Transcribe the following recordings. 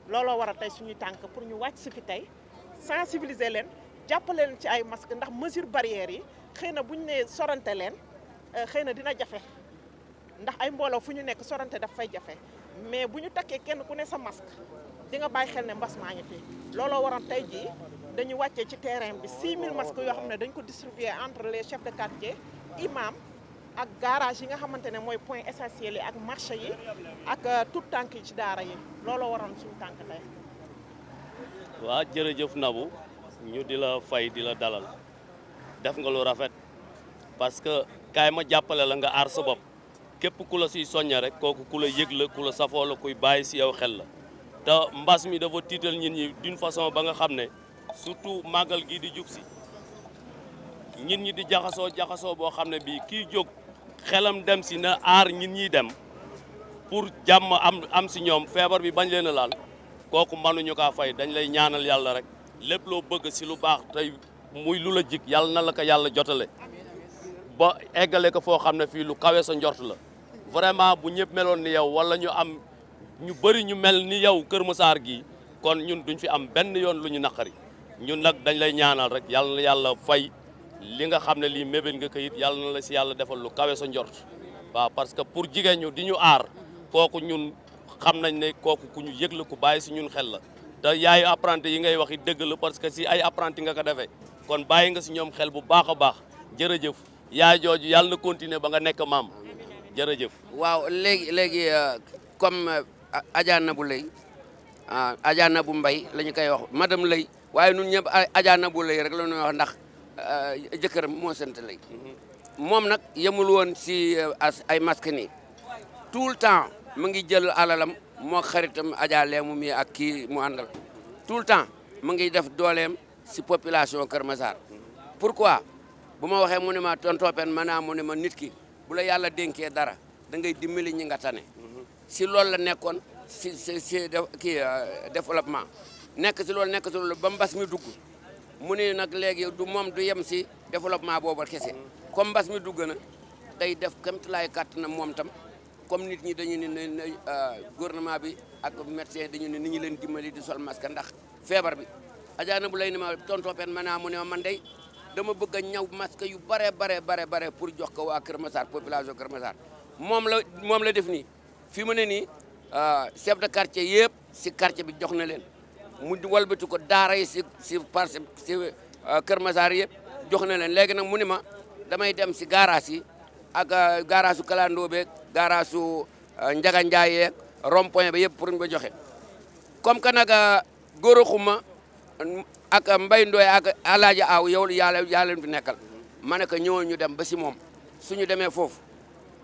looloo waral tey suñuy tànk pour ñu wàcc si fi tey sensibiliser leen jàppale leen ci ay masque ndax mesure barrières yi xëy na bu ñu nee sorante leen xëy na dina jafe ndax ay mbooloo fu ñu nekk sorante daf fay jafe mais bu ñu takkee kenn ku ne sa masque di nga bàyyi xel ne mbas maa ngi fi looloo waral tey jii dañu wàccee ci terrain bi 6000 masques yoo xam ne dañ ko distribuer entre les chefs de quartier imam ak garage yi nga xamante ne mooy point essentiel yi ak marché yi ak tout tànk yi ci daara yi looloo waral suñu tànk tey. waaw jërëjëf Nabou ñu di la fay di la dalal def nga lu rafet parce que kaay ma jàppale la nga aar sa bopp képp ku la siy soñña rek kooku ku la yëg la ku la safoo la kuy bàyyi si yow xel la te mbas mi dafa tiital nit ñi d'une façon ba nga xam ne surtout màggal gi di jub si nit ñi di jaxasoo boo xam ne bii kii jóg xelam dem si na aar nit ñiy dem pour jàmm am si ñoom feebar bi bañ leen a laal kooku mënuñu kaa fay dañ lay ñaanal yàlla rek lépp loo bëgg si lu baax tey muy lu la jik yàlla na la ko yàlla jotale ba eggale ko foo xam ne fii lu kawe sa njort la vraiment bu ñëpp meloon ni yow wala ñu am ñu bëri ñu mel ni yow Kër Massar gii kon ñun duñ fi am benn yoon lu ñu naqari ñun nag dañ lay ñaanal rek yàlla na yàlla fay li nga xam ne lii mébét nga ko it yàlla na la si yàlla defal lu kawe sa njort waaw parce que pour jigéen ñu di ñu aar kooku ñun xam nañ ne kooku ku ñu yëg la ku bàyyi si ñun xel la te yaayu apprenti yi ngay wax it dëgg la parce que si ay apprenti nga ko defee kon bàyyi nga si ñoom xel bu baax a baax jërëjëf yaay jooju yàlla na continuer ba nga nekk maam jërëjëf. waaw léegi comme Adja Nabou Leye Adja Nabou Mbaye la ñu koy wax madame Leye waaye ñun ñëpp Adja Nabou Leye rek la ñuy wax ndax jëkkëram moo sant Leye moom nag yemul woon si ay masque nii tout le temps mu ngi jël alalam moo xaritam Adja Leemu mi ak kii mu àndal tout le temps mu ngi def dooleem si population Kër Massar pourquoi bu ma waxee mu ne ma tonton Pène mu ne ma nit ki bu la yàlla dénkee dara da ngay dimbali ñi nga tane si loolu la nekkoon si kii développement nekk si loolu ba mbas mi dugg mu ne nag léegi du moom du yem si développement boobu kese comme mbas mi dugg na day def kéemtalaay kàttanam moom tam comme nit ñi dañu ne gouvernement bi ak médecin dañu ne ni ñu leen dimbali di sol masque ndax feebar bi Adja Nabou Leye ni ma tonton Pène mu ne ma man day dama bëgg a ñaw masque yu bare pour jox ko waa Kër Massar population Kër Massar moom la def nii fi mu ne nii chef de quartier yëpp si quartier bi jox na leen mu walbati ko daara yi si Kër Massar yëpp jox na leen léegi nag mu ne ma damay dem si garage yi ak garage su Kalandoo beeg garage su Njaga Njaay yeeg rond point ba yëpp pour ñu ba joxe comme que nag góor xuma ak Mbay Ndooy ak Alaaji Aw yow yaa leen fi nekkal ma ne ko ñëwoon ñu dem ba si moom suñu demee foofu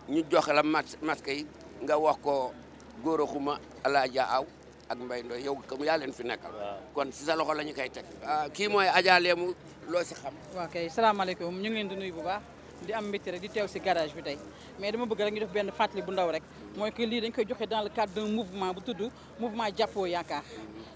ñu joxe la masque yi nga wax ko góor xuma Alaaji Aw ak Mbay Ndooy yow comme yaa leen fi nekkal kon si sa loxo la ñu koy teg kii mooy Adja Leemu loo si xam. waaw kay salaamaaleykum ñu ngi leen di nuyu bu baax di am mbégte rek di teew si garage bi tey mais dama bëgg rek ñu def benn fàttali bu ndaw rek mooy que lii dañ koy joxe dans le cadre d'un mouvement bu tudd mouvement jàppoo yaakaar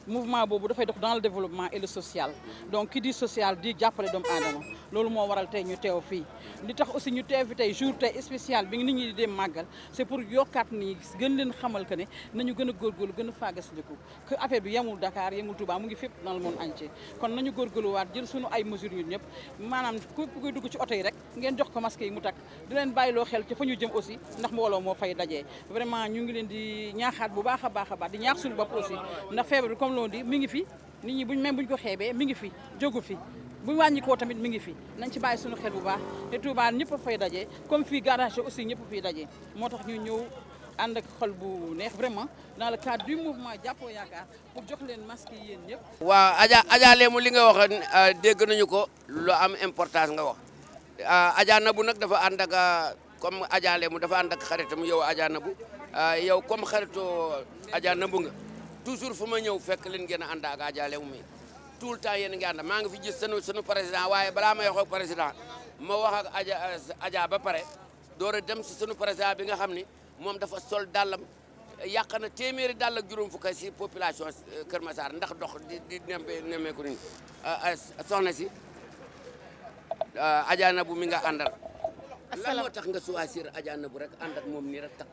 mouvement boobu dafay dox dans le développement et le social donc ki di social di jàppale doomu aadama loolu moo waral tey ñu teew fii li tax aussi ñu teew fi tey jour tey spécial bi nit ñi di dem màggal c'est pour yokkaat ni gën leen xamal que ne nañu gën a góorgóorlu gën a faagasliku que affaire bi yemul Dakar yemul Touba mu ngi fépp dans le monde entier kon nañu góorgóorluwaat jël suñu ay mesures ñun ñëpp maanaam ku koy dugg ci oto yi rek ngeen jox ko masque yi mu takk di leen bàyyiloo xel ci fa ñu jëm aussi ndax mbooloo moo fay dajee vraiment ñu ngi leen di ñaaxaat bu baax a baax di ñaax suñu bopp aussi ndax feebar bi comme loolu di mi ngi fi nit ñi buñ ko xeebee mi ngi fi jógu fi buñ wàññikoo tamit mi ngi fi nañ ci bàyyi suñu xel bu baax te Touba ñëpp a fay dajee comme fii garage aussi ñëpp fiy dajee moo tax ñu ñëw ànd ak xol bu neex vraiment dans le cadre du mouvement jàppoo yaakaar pour jox leen masque yi yéen ñëpp. waaw Adja Leemu li nga wax dégg nañu ko lu am importance nga wax Adja Nabou nag dafa ànd ak comme Adja Leemu dafa ànd ak xaritam yow Adja Nabou yow comme xaritoo Adja Nabou nga toujours fu ma ñëw fekk leen ngeen a ànd ak Adja Leemu mi tout le temps yéen a ngi ànd maa ngi fi gis sunu président waaye balaa may wax ak président ma wax ak Adja ba pare door a dem si sunu président bi nga xam ni moom dafa sol dàllam yàq na téeméeri dàll ak juróom fukk si population Kër Massar ndax dox di nemmeeku ni soxna si Adja Nabou mi nga àndal. lan moo tax nga choisir Adja Nabou rek ànd ak moom nii rek tax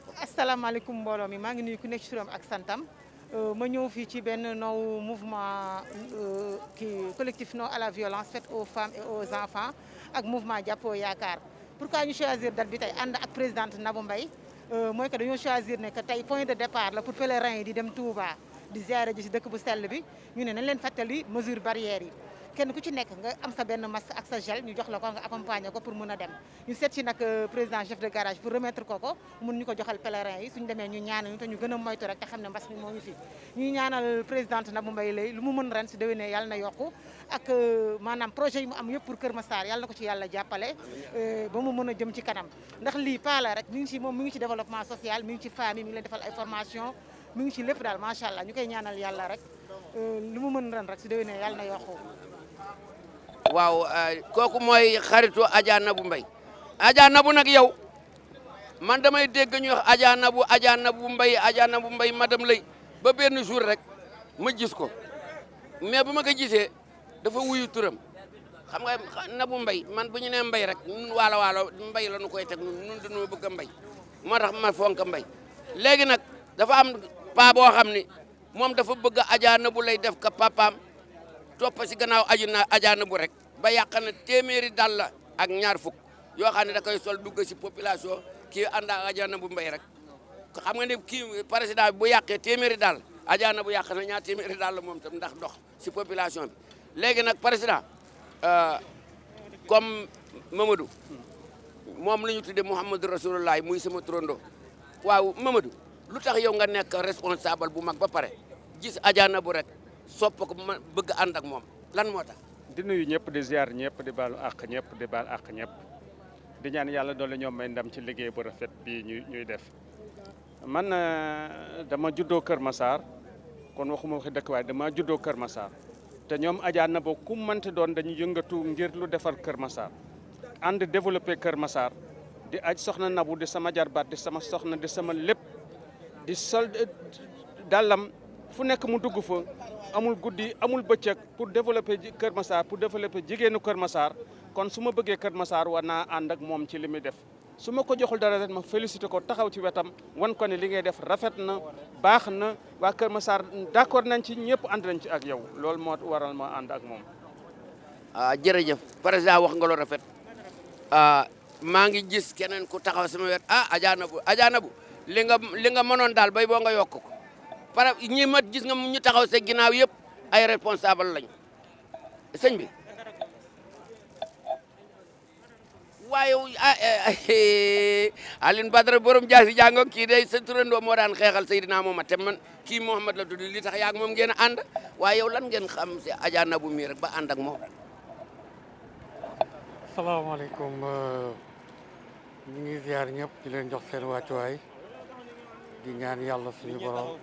ko. asalaamaaleykum mbooloo mi maa ngi nuyu ku nekk ci turam ak santam ma ñëw fii ci benn nou mouvement collectif non à la violence faite aux femmes et aux enfants ak mouvement jàppoo yaakaar. Pourquoi ñu choisir date bi tey ànd ak présidente Nabou Mbaye mooy que dañoo choisir ne que tey point de départ la pour pèlerins yi di dem Touba di ziare ji si dëkk bu sell bi ñu ne nañ leen fàttali mesure barrières yi. kenn ku ci nekk nga am sa benn masque ak sa gel ñu jox la ko nga accompagner ko pour mun a dem ñu seet ci nag président chef de garage pour remettre ko mun ñu ko joxal pèlerin yi suñu demee ñu ñaanal ñu te ñu gën a moytu rek te xam ne mbas mi moo ñu fi ñuy ñaanal présidente Nabou Mbaye lay lu mu mën ren si déwénee yàlla na yokku ak maanaam projet yi mu am yëpp pour Kër Massar yàlla na ko ci yàlla jàppale ba mu mën a jëm ci kanam ndax lii pas la rek mi ngi ci moom mi ngi ci développement social mi ngi ci famille mi ngi leen defal ay formation mi ngi ci lépp daal macha allah ñu koy ñaanal yàlla rek lu mu mën ren rek si déwénee yàlla na yokku. waaw kooku mooy xaritu Adja Nabou Mbaye Adja Nabou nag yow man damay dégg ñu wax Adja Nabou Mbaye madame lay ba benn jour rek ma gis ko mais bu ma ko gisee dafa wuyu turam xam nga Nabou Mbaye man bu ñu nee mbay rek ñun waalo mbay la nu koy teg ñun dañoo bëgg a mbay moo tax ma fonk mbay léegi nag dafa am paa boo xam ni moom dafa bëgg Adja Nabou lay def ka papaam topp si gannaaw Adja Nabou rek ba yàq na téeméeri dàll ak ñaar fukk yoo xam ne da koy sol dugg si population kii ànd ak Adja Nabou Mbaye rek xam nga ne kii président bi bu yàqee téeméeri dàll Adja Nabou yàq na ñaar téeméeri dàll moom tam ndax dox si population bi léegi nag président comme Mamadou moom la ñu tuddee Mouhamadou Rasulullah muy sama trondo waaw Mamadou lu tax yow nga nekk responsable bu mag ba pare gis Adja Nabou rek sopp ko ma bëgg ànd ak moom lan moo tax. di nuyu ñëpp di ziar ñëpp di baalu àq ñëpp di baal àq ñëpp di ñaan yàlla doole ñoom may ndam ci liggéey bu rafet bii ñuy def man dama juddoo Kër Massar kon waxuma waxi dëkk waaye dama juddoo Kër Massar te ñoom Adja Nabou ku mënti doon dañu yëngatu ngir lu defar Kër Massar ànd développé Kër Massar di aj soxna Nabou di sama jarbaat di sama soxna di sama lépp di sol dàllam fu nekk mu dugg fa amul guddi amul bëccëg pour développer Kër Massar pour développer jigéenu Kër Massar kon su ma bëggee Kër Massar war naa ànd ak moom ci li muy def su ma ko joxul dara rek ma félicité ko taxaw ci wetam wan ko ne li ngay def rafet na baax na waa Kër Massar d'accord nañ ci ñëpp ànd nañ ci ak yow loolu moo waral ma ànd ak moom. jërëjëf président wax nga lu rafet maa ngi gis keneen ku taxaw sama wet Adja Nabou li nga mënoon daal bay boo nga yokk ko. par ñi mat gis nga ñu taxaw sa ginnaaw yëpp ay responsable lañu sëñ bi waaye Aline Badara borom jaasi jàngo kii day sa turandoo moo daan xeexal Seydina Mohamed te man kii Mohamed la tudd li tax yaag moom ngeen a ànd waaye yow lan ngeen xam si Adja Nabou mii rek ba ànd ak moom. salaamaaleykum ñu ngi ziar ñëpp di leen jox seen wàccuwaay di ñaan yàlla suñu borom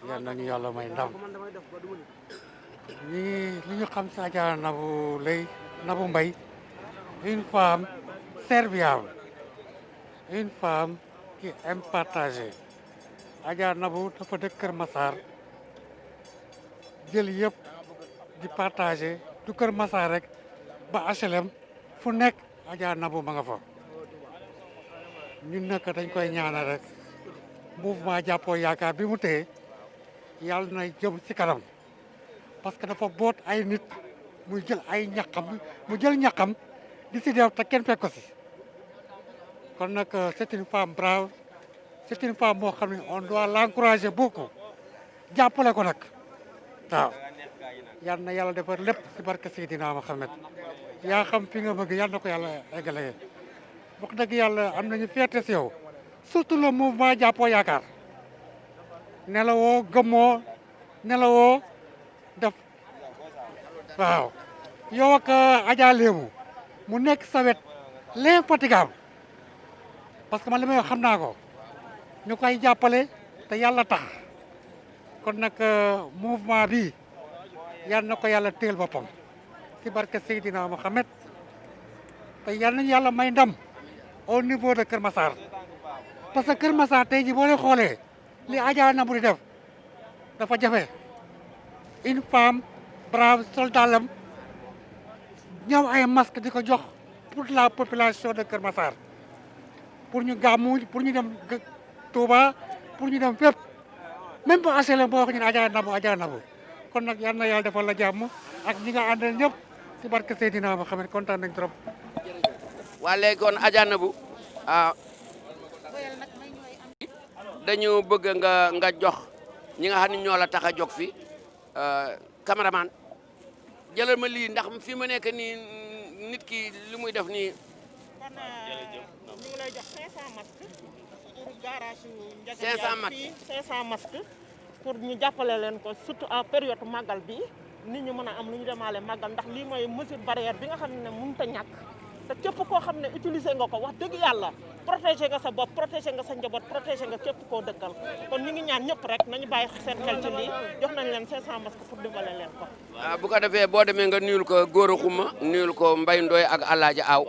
yal nañu yàlla may ndam li ñu xam si Adja Nabou Mbaye une femme serviable une femme qui aime partager Adja Nabou dafa dëkk Kër Massar jël yëpp di partager du Kër Massar rek ba HLM fu nekk Adja Nabou ma nga fa ñun nag dañ koy ñaanal rek mouvement jàppoo yaakaar bi mu téye yàlla na jëm ci kanam parce que dafa boot ay nit muy jël ay ñaqam mu jël ñaqam di si def te kenn fekk ko si kon nag c'est une femme brave c'est une femme moo xam ne on doit l'encourager beaucoup jàppale ko nag waaw yal na yàlla defar lépp si barke Seydina Mohamed yaa xam fi nga bëgg yal na ko yàlla eggale wax dëgg yàlla am nañu fierté si yow surtout le mouvement jàppoo yaakaar nelawoo gëmmoo nelawoo def waaw yow ak Adja Léemu mu nekk sa wet l'infatigable parce que man li may wax xam naa ko ñu koy jàppale te yàlla tax kon nag mouvement bi yal na ko yàlla téel boppam si barke Seydina Mohamed te yal nañu yàlla may ndam au niveau de Kër Massar parce que Kër Massar tey ji boo leen xoolee li Adja Nabou di def dafa jafe une femme brave soldalam ñëw ay masque di ko jox pour la population de Kër Massar pour ñu gàmmu pour ñu dem Touba pour ñu dem fépp même ba HLM boo wax ñu ne Adja Nabou kon nag yal na yàlla defal la jàmm ak ñi nga àndal ñëpp si barke Seydina Mohamed kontaan nañ trop. waa léegi kon Adja Nabou dañu bëgg nga jox ñi nga xam ne ñoo la tax a jóg fi cameraman jëlal ma lii ndax fi ma nekk nii nit ki li muy def nii. kon ñu ngi lay jox 500 masques pour garage yu Ndiaga 500 masques fii 500 masques pour ñu jàppale leen ko surtout en période màggal bi nit ñi mën a am lu ñu demaale màggal ndax lii mooy mesure barrière bi nga xam ne mënut a ñàkk te képp koo xam ne utiliser nga ko wax dëgg yàlla protéger nga sa bopp protéger nga sa njaboot protéger nga képp koo dëkkal kon ñu ngi ñaan ñëpp rek nañu bàyyi seen xel ci lii jox nañ leen 500 masques pour dimbale leen ko. bu ko defee boo demee nga nuyul ko Gora Xuma nuyul ko Mbaye Ndoye ak Alaaji Aw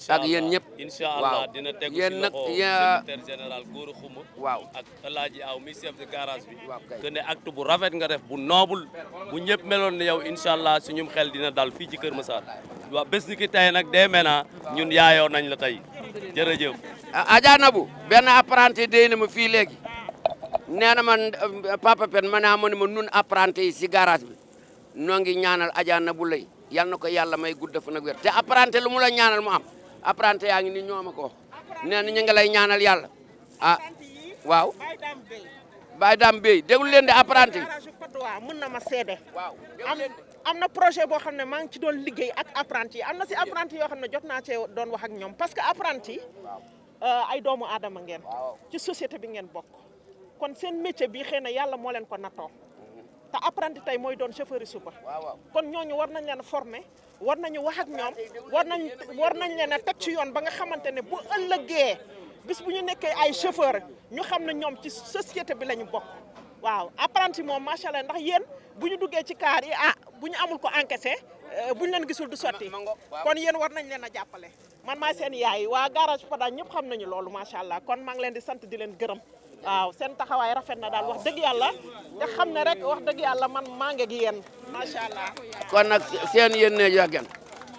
ak yéen ñëpp. incha allah dina tegu yéen si nag loxo secrétaire général Gora Xuma waaw ak Alaaji Aw mi chef de garage bi. waaw kay que ne acte bu rafet nga def bu noble bu ñëpp meloon ne yow incha allah suñu xel dina dal fii ci Kër Massar waaw bés ni ki tey nag dee mena ñun yaayoo nañ la tey jërëjëf. Adja Nabou benn apprenti déy na ma fii léegi nee na man Papa Pen ma naa ma ne ma nun apprenti yi si garage bi noo ngi ñaanal Adja Nabou lay yal na ko yàlla may gudd fan ak wér te apprenti lu mu la ñaanal mu am apprenti yaa ngi ni ñoo ma ko wax nee na ñu ngi lay ñaanal yàlla ah waaw Baye Dame Bey déglu leen de apprenti yi garage yu Patte d'Oie mën na ma seede waaw am na projet boo xam ne maa ngi ci doon liggéey ak apprenti yi am na si apprenti yoo xam ne jot naa cee doon wax ak ñoom parce que apprenti ay doomu aadama ngeen ci société bi ngeen bokk kon seen métier bi xëy na yàlla moo leen ko nattoo te apprenti tey mooy doon chauffeur yi suba kon ñooñu war nañ leen a former war nañu wax ak ñoom war nañ leen a teg ci yoon ba nga xamante ne bu ëllëgee bis bu ñu nekkee ay chauffeur ñu xam ne ñoom ci société bi la ñu bokk waaw apprenti moom macha allah ndax yéen bu ñu duggee ci kaar yi bu ñu amul ko encaissé bu ñu leen gisul du sotti kon yéen war nañ leen a jàppale man maay seen yaay waa garage Pada ñëpp xam nañu loolu macha allah kon maa ngi leen di sant di leen gërëm waaw seen taxawaay rafet na daal wax dëgg yàlla te xam ne rek wax dëgg yàlla man maa ngi ak yéen macha allah. kon nag seen yéen ne yàggen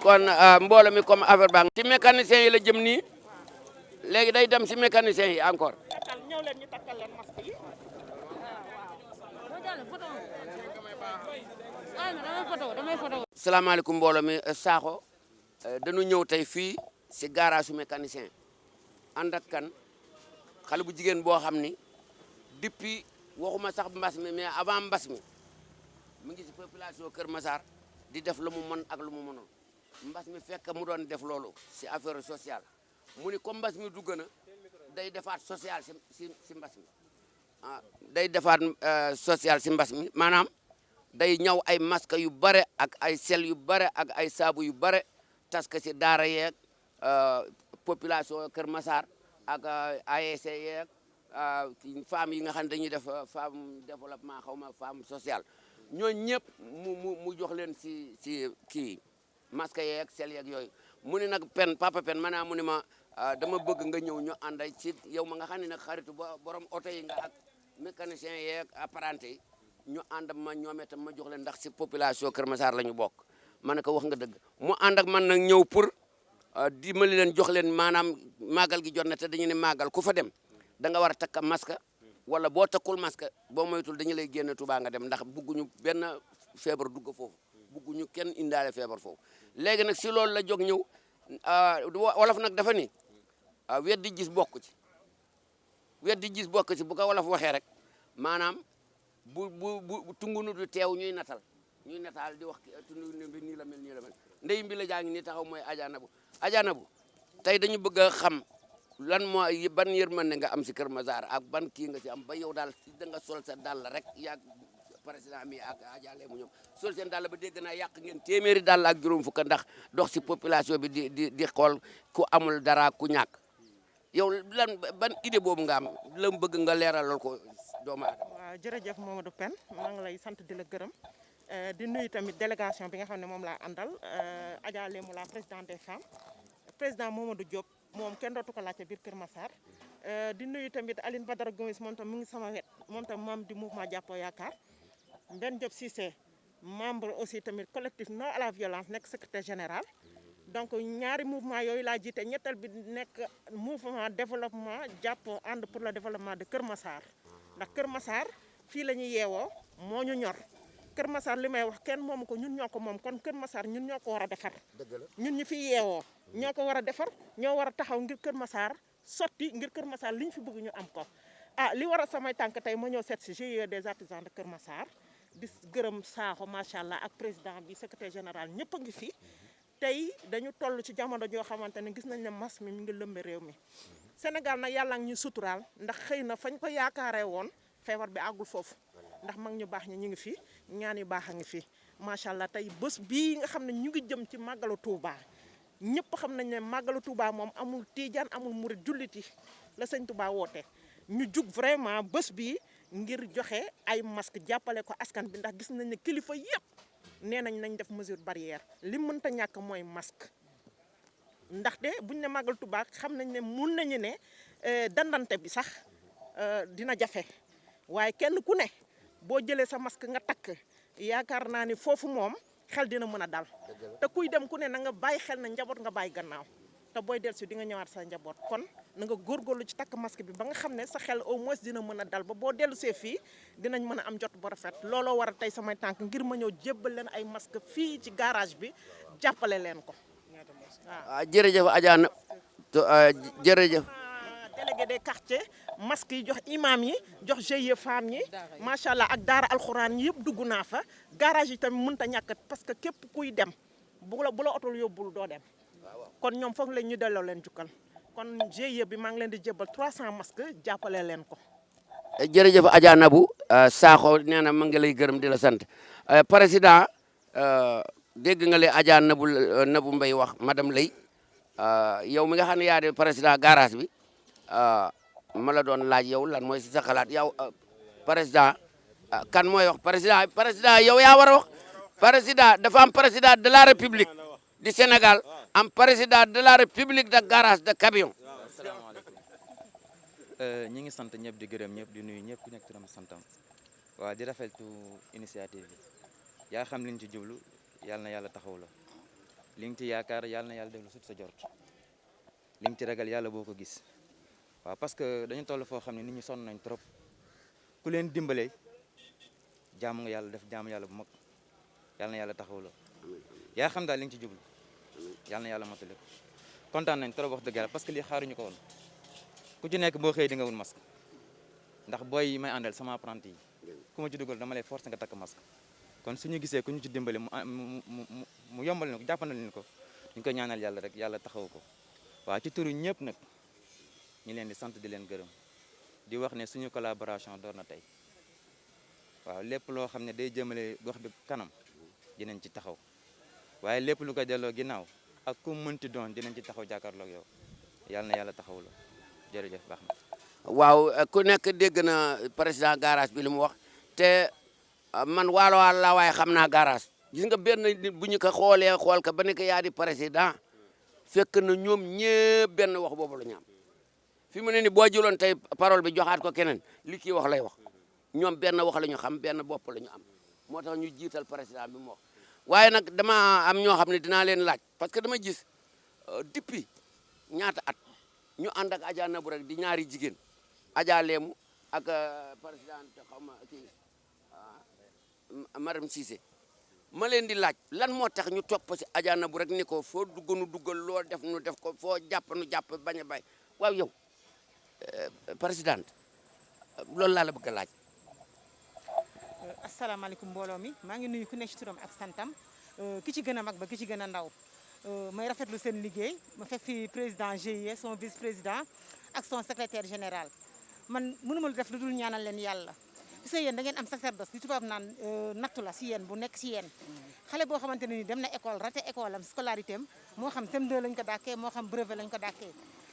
kon mbooloo mi comme affaire baa ci mécanicien yi la jëm nii léegi day dem si mécanicien yi encore. ñëw leen ñu takkal leen masque yi. salaamaaleykum mbooloo mi Sakho dañu ñëw tey fii si garage su mécanicien ànd ak kan xale bu jigéen boo xam ni depuis waxuma sax mbas mi mais avant mbas mi mu ngi si population Kër Massar di def lu mu mën ak lu mu mënul mbas mi fekk mu doon def loolu si affaire sociale mu ni comme mbas mi dugg na day defaat social si mbas mi day defaat social si mbas mi maanaam day ñaw ay masque yu bare ak ay sel yu bare ak ay saabu yu bare tas ko si daara yeeg population Kër Massar ak ASC yeeg femmes yi nga xam ne dañuy def femme développement xaw ma femme sociale ñooñu ñëpp mu jox leen si kii masque yeeg sel yeeg yooyu mu ne nag Papa Pen maanaam mu ne ma dama bëgg nga ñëw ñu ànd ci yow ma nga xam ne nag xaritu borom oto yi nga ak mécanicien yeeg apprenti yi ñu ànd ak ma ñoom itam ma jox leen ndax si population Kër Massar la ñu bokk ma ne ko wax nga dëgg mu ànd ak man nag ñëw pour dimbali leen jox leen maanaam màggal gi jot na te dañu ne màggal ku fa dem da nga war a takk masque wala boo takkul masque boo moytul dañu lay génne Touba nga dem ndax bugguñu benn feebar dugg foofu bugguñu kenn indaale feebar foofu léegi nag si loolu la jóg ñëw wolof nag dafa ni weddi gis bokk ci weddi gis bokk ci bu ko wolof waxee rek maanaam bu tungunu du teew ñuy nataal di wax tundu bi nii la mel ndey mbi la jaa ngi nii taxaw mooy Adja Nabou tey dañu bëgg a xam lan moo ban yërmande nga am si Kër Massar ak ban kii nga si am ba yow daal da nga sol sa dàll rek yaag président mi ak Adja mu ñoom sol seen dàll ba dégg naa yàq ngeen téeméeri dàll ak juróom fukk ndax dox si population bi di xool ku amul dara ku ñàkk yow lan ban idée boobu nga am la bëgg nga leeralal ko doomu aadama. waaw jërëjëf Mamadou Pen maa ngi lay sant di la gërëm di nuyu tamit délégation bi nga xam ne moom laa àndal Adja Lémou la présidente des femmes président Mamadou Diop moom kenn dootu ko laajte biir Kër Massar di nuyu tamit Aline Badara Gomis moom tam mu ngi sama wet moom tam membre du mouvement Jàppoo Yaakaar Mbène Diop Cissé membre aussi tamit collectif non à la violence nekk secrétaire général donc ñaari mouvement yooyu laa jiite ñetteel bi nekk mouvement développement jàppoo ànd pour le développement de Kër Massar ndax Kër Massar fii la ñuy yeewoo moo ñu ñor Kër Massar li may wax kenn moomu ko ñun ñoo ko moom kon Kër Massar ñun ñoo ko war a defar ñun ñu fi yeewoo ñoo ko war a defar ñoo war a taxaw ngir Kër Massar sotti ngir Kër Massar li ñu fi bëgg ñu am ko li war a samay tànk tey ma ñëw seet si GIE des artisans de Kër Massar di gërëm Sakho macha allah ak président bi secrétaire général ñëpp a ngi fi tey dañu toll ci jamono joo xamante ne gis nañ ne mas mi ngi lëmbe réew mi Sénégal nag yàlla ngi ñu suturaal ndax xëy na fañ ko yaakaaree woon feebar bi àggul foofu ndax mag ñu baax ñi ñu ngi fi ñaan yu baax a ngi fi macha allah tey bés bii nga xam ne ñu ngi jëm ci màggalu Touba ñëpp xam nañ ne màggalu Touba moom amul tiijaan amul murit jullit yi la sëñ Touba woote ñu jug vraiment bés bi ngir joxe ay masque jàppale ko askan bi ndax gis nañ ne kilifa yëpp nee nañ def mesure barrière li mënta ñàkk mooy masque ndaxte buñ ne màggal Touba xam nañ ne mun nañu ne dandante bi sax dina jafe waaye kenn ku ne boo jëlee sa masque nga takk yaakaar naa ni foofu moom xel dina mën a dal te kuy dem ku ne na nga bàyyi xel na njaboot nga bàyyi gannaaw te booy dellu si di nga ñëwaat sa njaboot kon na nga góorgóorlu ci takk masque bi ba nga xam ne sa xel au moins dina mën a dal ba boo dellu see fii dinañ mën a am jot bu rafet looloo war a tey samay tànk ngir ma ñëw jébbal leen ay masque fii ci garage bi jàppale leen ko waaw jërëjëf Adja jërëjëf délégué des quartiers masque yi jox imam yi jox GIE femmes yi macha allah ak daara alxuraan yi yëpp dugg naa fa garage yi tamit mënut a ñàkk parce que képp kuy dem bu la oto yóbbul doo dem kon ñoom foog leen ñu delloo leen jukkal kon GIE bi maa ngi leen di jébbal 300 masques jàppale leen ko. jërëjëf Adja Nabou Sakho nee na ma ngi lay gërëm di la sant président dégg nga li Adja Nabou Mbaye wax madame Lay yow mi nga xam ne yaa di président garage bi ma la doon laaj yow lan mooy si sa xalaat yow président kan mooy wax président yow yaa war a wax président dafa am président de la république du Sénégal am président de la république de garage de camion. asalaamaaleykum ñi ngi sant ñëpp di gërëm ñëpp di nuyu ñëpp ku nekk turam santam waaw di rafetlu initiative bi yaa xam li nga ci jublu yàlla na yàlla taxaw la li nga ci yaakaar yàlla na yàlla def lu sut sa jort li nga ci ragal yàlla boo ko gis waaw parce que dañu toll foo xam ne nit ñi sonn nañ trop ku leen dimbale jaamu nga yàlla def jaamu yàlla bu mag yàlla na yàlla taxaw la yaa xam daal li nga ci jublu yàlla na yàlla motali ko kontaan nañ trop wax dëgg yàlla parce que lii xaaruñu ko woon ku ci nekk boo xëyee di nga wut masque ndax booy yi may àndal sama apprenti yi ku ma ci dugal dama lay forcer nga takk masque kon suñu gisee ku ñu ci dimbale mu yombal leen ko jàppandal leen ko ñu koy ñaanal yàlla rek yàlla taxaw ko waaw ci turu ñëpp nag ñu leen di sant di leen gërëm di wax ne suñu collaboration door na tey waaw lépp loo xam ne day jëmale gox bi kanam dinañ ci taxaw waaye lépp lu ko delloo ginnaaw ak ku mënti doon dinañ ci taxaw jàkkaarloog yow yàlla na yàlla taxaw la jërëjëf baax na. waaw ku nekk dégg na président garage bi li mu wax te man waalo la waaye xam naa garage gis nga benn nit bu ñu ko xoolee xool ka ba ne ko yaa di président fekk na ñoom ñëpp benn wax boobu la ñu am fi mu ne ni boo jëloon tey parole bi joxaat ko keneen li kii wax lay wax ñoom benn wax la ñu xam benn bopp la ñu am moo tax ñu jiital président bi mu wax waaye nag dama am ñoo xam ne dinaa leen laaj parce que dama gis depuis ñaata at ñu ànd ak Adja Nabou rek di ñaari jigéen Adja Lému ak président xaw ma kii madame Cissé ma leen di laaj lan moo tax ñu topp si Adja Nabou rek ni ko foo dugg nu duggal loo def nu def ko foo jàpp nu jàpp bañ a bay waaw yow présidente loolu laa la bëgg a laaj. asalaamaaleykum mbooloo mi maa ngi nuyu ku nekk ci turam ak santam ki ci gën a mag ba ki ci gën a ndaw may rafetlu seen liggéey ma fekk fi président GIE son vice président ak son secrétaire général man mënuma lu def lu dul ñaanal leen yàlla. gis nga yéen da ngeen am sacerdoce li tubaab naan nattu la si yéen bu nekk si yéen xale boo xamante ne ni dem na école raté école am scolarité am moo xam CM2 lañ ko dàkkee moo xam brevet lañ ko dàkkee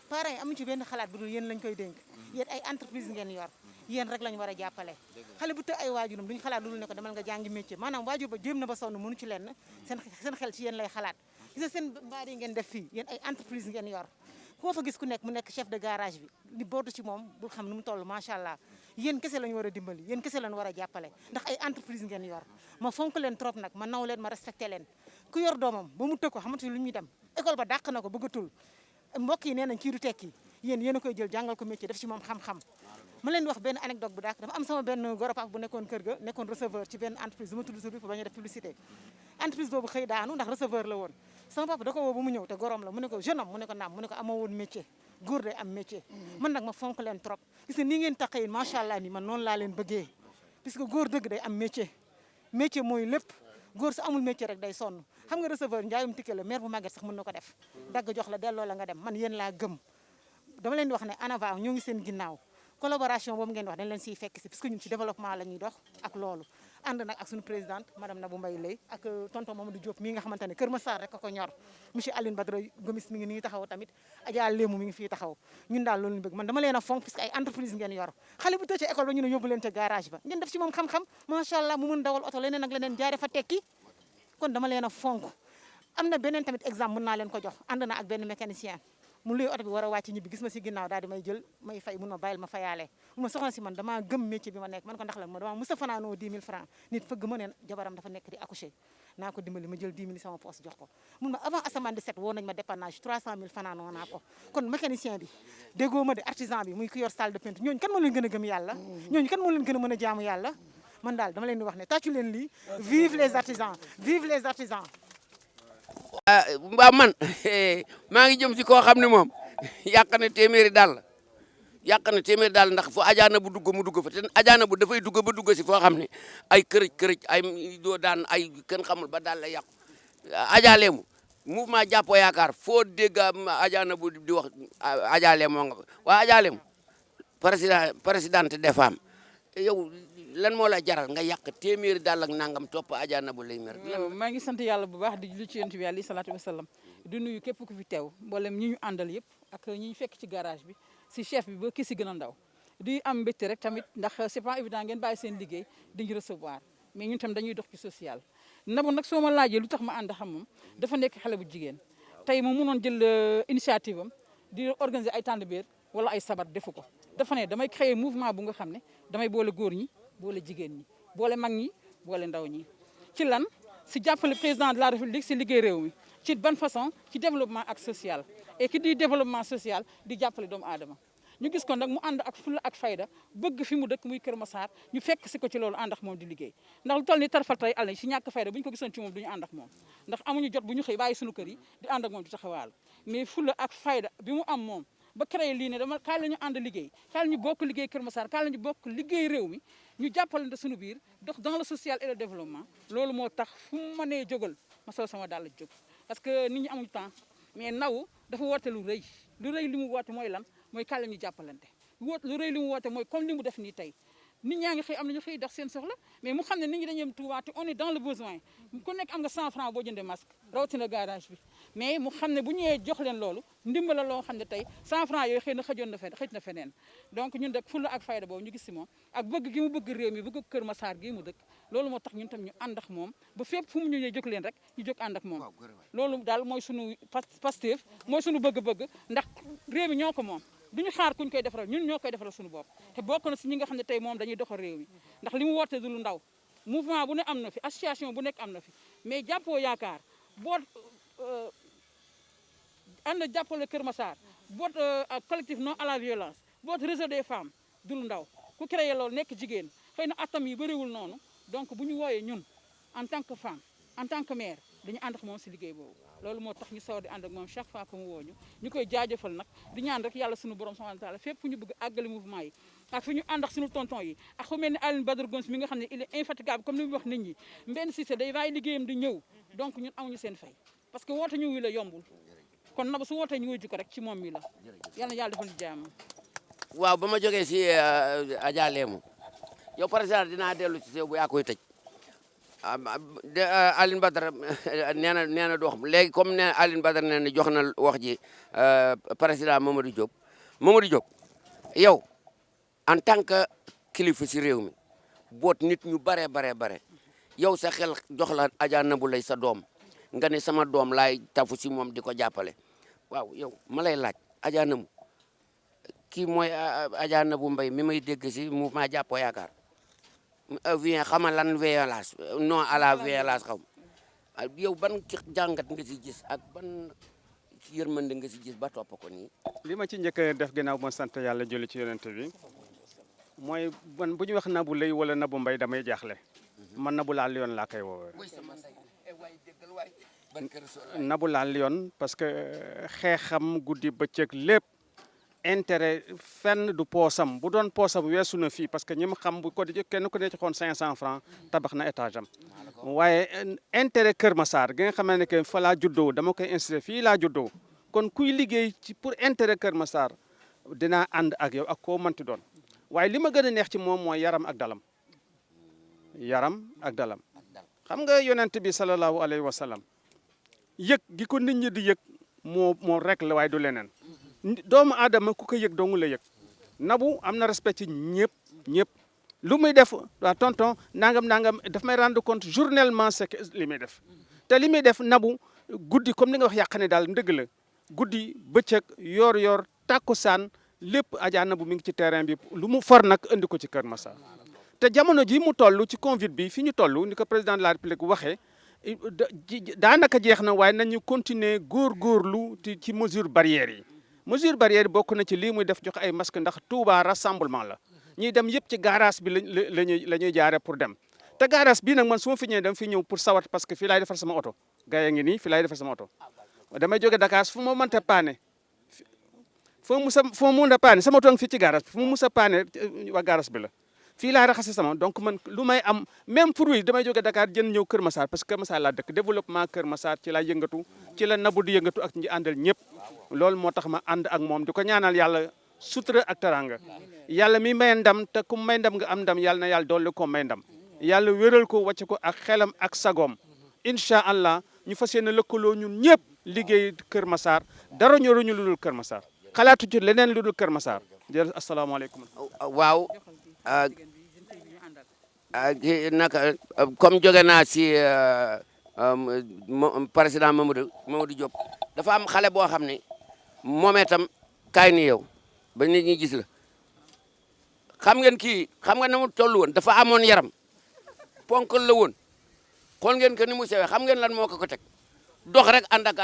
parents yi amuñu ci benn xalaat bu dul yéen lañ koy dénk yéen ay entreprise ngeen yor yéen rek lañ war a jàppale xale bu të ay waajuram duñ xalaat lu dul ne ko demal nga jàngi métier maanaam waajur ba jéem na ba sonn mënu ci lenn seen xel ci yéen lay xalaat gis nga seen mbaar yi ngeen def fii yéen ay entreprise ngeen yor koo fa gis ku nekk mu nekk chef de garage bi li bootu ci moom bul xam nu mu toll macha allah yéen kese lañu war a dimbali yéen kese lañu war a jàppale ndax ay entreprise ngeen yor ma fonk leen trop nag ma naw leen ma respecté leen ku yor doomam ba mu tëg ko xamante lu ñuy dem école ba dàq na ko bëggatul mbokk yi nee nañ kii du tekki yéen a koy jël jàngal ko métier def ci moom xam-xam ma leen di wax benn anecdote bu daak dafa am sama benn goro papa bu nekkoon kër ga nekkoon receveur ci benn entreprise du ma tudd tur bi pour bañ a def publicité entreprise boobu xëy daanu ndax receveur la woon sama papa da ko woo ba mu ñëw te gorom la mu ne ko jeune homme mu ne ko naam mu ne ko amoo woon métier góor day am métier man nag ma fonk leen trop gis nga nii ngeen taxee macha allah ni man noonu laa leen bëggee puisque góor dëgg day am métier métier mooy lépp góor su amul métier rek day sonn xam nga receveur njaayum ticket la maire bu màgget sax mën na ko def dagg jox la delloo la nga dem man yéen laa gëm dama leen di wax ne en avant ñoo ngi seen ginnaaw collaboration boobu ngeen wax dañ leen siy fekk si parce que ñun ci développement la ñuy dox ak loolu ànd nag ak suñu présidente madame Nabou Mbaye Leye ak tonton Mamadou Diop mii nga xamante ne Kër Massar rek ko ñor monsieur Aline Badara Gomis mi ngi nii taxaw tamit Adja Léemu mi ngi fii taxaw ñun daal loolu ñu bëgg man dama leen a fonk parce que ay entreprise ngeen yor xale bu tëj école ba ñu ne yóbbu leen ca garage ba ngeen def ci moom xam-xam macha allah mu mën dawal oto leneen ak leneen jaare fa tekki kon dama leen a fonk am na beneen tamit exemple mën naa leen ko jox ànd na ak benn mécanicien mu luy oto bi war a wàcc ñibbi gis ma si ginnaaw daal di may jël may fay mun ma bàyyil ma fayaale mun ma soxna si man damaa gëm métier bi ma nekk man ko ndax lan ma damaa musa fanaanoo 10 000 francs nit fëgg ma neen jabaram dafa nekk di accoucher naa ko dimbali ma jël 10 000 sama poche jox ko mun ma avant asamaan di set woo nañ ma dépannage 300 000 fanaanoo naa ko kon mécanicien bi déggoo ma de artisan bi muy ku yor salle de peinture ñooñu kan moo leen gën a gëm yàlla ñooñu kan moo leen gën a mën a jaamu yàlla man daal dama leen di wax ne tàccu leen lii vive les artisans vive les artisans waaw man maa ngi jëm si koo xam ne moom yàq na téeméeri daal ndax fu ajaana bu dugg mu dugg fa te ajaana bu dafay dugg ba dugg si foo xam ne ay kërëj ay doo daan ay kenn xamul ba daal la yàqu ajaaleemu mouvement jàppoo yaakaar foo dégg ajaana bu di wax ajaaleem moo nga fa waaye ajaaleemu présidente des femmes yow lan moo la jaral nga yàq téeméeri daal ak nangam topp ajaana bu lay mer. maa ngi sant yàlla bu baax di julli ci yonent bi alayhi salaatu wasalaam di nuyu képp ku fi teew mboolem ñi ñu àndal yëpp ak ñi ñu fekk ci garage bi si chef bi ba ki si gën a ndaw di am mbégte rek tamit ndax c'est pas évident ngeen bàyyi seen liggéey di ñu recevoir mais ñun tam dañuy dox ci social. Nabou nag soo ma laajee lu tax ma ànd xam moom dafa nekk xale bu jigéen tey moom mënoon jël initiative am di organiser ay tànn biir wala ay sabar defu ko dafa ne damay créer mouvement bu nga xam ne damay boole góor ñi boole jigéen ñi boole mag ñi boole ndaw ñi ci lan si jàppale président de la république si liggéey réew mi ci ban façon ci développement ak social et qui di développement social di jàppale doomu aadama ñu gis ko nag mu ànd ak fulla ak fayda bëgg fi mu dëkk muy Kër Massar ñu fekk si ko ci loolu ànd ak moom di liggéey ndax lu toll ni tarfal tey àll si ñàkk fayda bu ñu ko gisoon ci moom du ñu ànd ak moom ndax amuñu jot bu ñu xëy bàyyi suñu kër yi di ànd ak moom di taxawaalu mais fulla ak fayda bi mu am moom ba créé lii ne dama kaay la ñu ànd liggéey kaay la ñu bokk liggéey Kër Massar kaay la ñu bokk liggéey réew mi ñu jàppalante suñu biir dox dans le social et le développement loolu moo tax fu mu mënee jógal ma sol sama daal la jóg parce que nit ñi amuñu temps mais Nabou dafa woote lu rëy li mu woote mooy lan mooy kaay la ñu jàppalante lu rëy li mu woote mooy comme li mu def nii tey nit ñaa ngi xëy am nañu xëy dox seen soxla mais mu xam ne nit ñi dañuy dem Touba te on est dans le besoin ku nekk am nga 100 francs boo jëndee masque rawatina garage bi mais mu xam ne bu ñëwee jox leen loolu ndimbala loo xam ne tey 100 francs yooyu xëy na xëj na feneen donc ñun rek fulla ak fayda boobu ñu gis si moom ak bëgg gi mu bëgg réew mi bëgg Kër Massar gi mu dëkk loolu moo tax ñun tam ñu ànd ak moom ba fépp fu mu ñëwee jóg leen rek ñu jóg ànd ak moom loolu daal mooy sunu Pastef mooy sunu bëgg-bëgg ndax réew mi ñoo ko moom duñu xaar kuñ koy defaral ñun ñoo koy defaral suñu bopp te bokk na si ñi nga xam ne tey moom dañuy doxal réew mi ndax li mu woote du lu ndaw mouvement bu ne am na fi association bu nekk am na fi mais jàppoo yaakaar boot ànd jàppale Kër Massar boot collectif non à la violence boot réseau des femmes du lu ndaw ku créé loolu nekk jigéen xëy na atam yi bëriwul noonu donc bu ñu wooyee ñun en tant que femme en tant que mère dañu ànd ak moom si liggéey boobu loolu moo tax ñu sawar di ànd ak moom chaque fois que mu woo ñu koy jaajëfal nag di ñaan rek yàlla suñu borom subhanahu wa taala fépp fu ñu bëgg àggali mouvement yi ak fu ñu ànd ak suñu tonton yi ak fu mel ni Aline Badara Gomis mi nga xam ne il est infatigable comme ni mu wax nit ñi Mbène Cissé day bàyyi liggéeyam di ñëw donc ñun amuñu seen fay parce que woote ñu wi la yombul kon Nabou su wootee ñu wuyu ko rek ci moom mi la yal na yàlla defal ñu jàmm. waaw ba ma jógee si Adja Léemu yow président dinaa dellu ci sew bu yaa koy tëj Aline Badara nee na du wax léegi comme ne Aline Badara nee na jox na wax ji président Mamadou Diop yow en tant que kilifa si réew mi boot nit ñu bare yow sa xel jox la Adja Nabou Leye sa doom nga ne sama doom laay tafu si moom di ko jàppale waaw yow ma lay laaj Adja Nabou kii mooy Adja Nabou Mbaye mi may dégg si mouvement jàppoo yaakaar xama lan violence non à la violence xaw ma yow ban jàngat nga si gis ak ban yërmande nga si gis ba topp ko nii. li ma ci njëkk a def ginnaaw ma sant yàlla julli ci yonent bi mooy man bu ñu wax Nabou Leye wala Nabou Mbaye damay jaaxle man Nabou Laa Lion laa koy woowee. Nabou Laa Lion parce que xeexam guddi bëccëg lépp intérêt fenn du poosam bu doon poosam weesu na fii parce que ñi ma xam bu ko di kenn ku ne ci xoon 500 francs tabax na étage am waaye intérêt Kër Massar gi nga xam ne que fa laa juddoo dama koy insisté fii laa juddoo kon kuy liggéey ci pour intérêt Kër Massar dinaa ànd ak yow ak koo mënti doon waaye li ma gën a neex ci moom mooy yaram ak dalam xam nga yonent bi sallallahu alayhi wa sallam yëg gi ko nit ñi di yëg moo rek la waaye du leneen doomu aadama ku ko yëg dong la yëg Nabou am na respect ci ñëpp lu muy def waa tonton nangam daf may rendre compte journellement c'est que li muy def te li muy def Nabou guddi comme ni nga wax yàq ne daal ndëgg la guddi bëccëg yor takkusaan lépp Adja Nabou mi ngi ci terrain bi lu mu for nag andi ko ci Kër Massar te jamono ji mu toll ci Covid bi fi ñu toll ni ko président de la République waxee daanaka jeex na waaye nañu continuer góorgóorlu ci mesure barrières yi mesure barrière bokk na ci lii muy def joxe ay masque ndax Touba rassemblement la ñuy dem yëpp ci garage bi la ñuy jaare pour dem te garage bii nag man su ma fi ñëwee dama fi ñëw pour sawat parce que fii laay defar sama oto gars yi ngi nii fii laay defar sama oto damay jóge Dakar fu ma mënta paane foo mu mën a paane sama oto ngi fii ci garage bi fu mu mus a paane waa garage bi la fii laa raxase sama donc man lu may am même fruit damay jóge Dakar jën ñëw Kër Massar parce que Kër Massar laa dëkk développement Kër Massar ci laa yëngatu ci la Nabou di yëngatu ak ñi àndal ñëpp loolu moo tax ma ànd ak moom di ko ñaanal yàlla sutura ak taranga yàlla mi may ndam te ku may ndam nga am ndam yàlla na yàlla dolli ko may ndam yàlla wéral ko wàcc ko ak xelam ak sagoom incha allah ñu fas yéene lëkkaloo ñun ñëpp liggéey Kër Massar dara ñoruñu lu dul Kër Massar xalaatu ci leneen lu dul Kër Massar jërëjëf asalaamaaleykum. waaw. naka comme jóge naa si président Mamadou Diop dafa am xale boo xam ne moom itam kaay ni yow ba nit ñi gis la xam ngeen kii xam nga na mu toll woon dafa amoon yaram ponkal la woon xool ngeen ko ni mu sewee xam ngeen lan moo ko teg dox rek ànd ak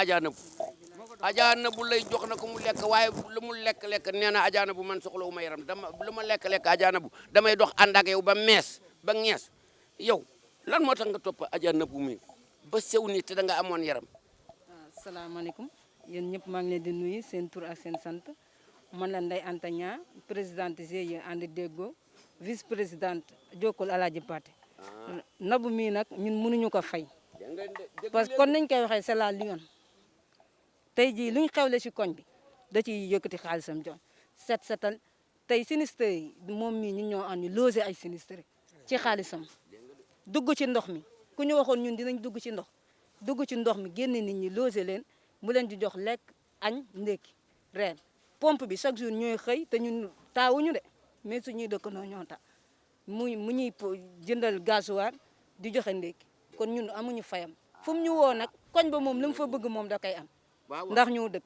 Adja Nabou lay jox na ko mu lekk waaye lu mu lekk nee na Adja Nabou man soxla wu ma yaram lu ma lekk Adja Nabou damay dox ànd ak yow ba mees ba ngees yow lan moo tax nga topp Adja Nabou mi ba sew ni te da nga amoon yaram. asalaamaaleykum yéen ñëpp maa ngi leen di nuyu seen tur ak seen sant man la Ndeye Anta Niang présidente GIE ànd déggoo vice présidente Jokkul Alaaji Paate Nabou mii nag ñun mënuñu ko fay parce que kon nañ koy waxee c'est la lion tey jii luñ xewle si koñ bi da ciy yëkkati xaalisam jox setal tey sinistre yi moom mii ñun ñoo ànd loger ay sinistre ci xaalisam dugg ci ndox mi ku ñu waxoon ñun dinañ dugg ci ndox mi génne nit ñi loger leen mu leen di jox lekk añ ndékki reer pompe bi chaque jour ñooy xëy te ñun taawuñu de mais suñuy dëkkandoo ñoo ta mu ñuy jëndal gasoil di joxe ndékki kon ñun amuñu fayam fu mu ñu woo nag koñ ba moom lu mu fa bëgg moom da koy am ndax ñoo dëkk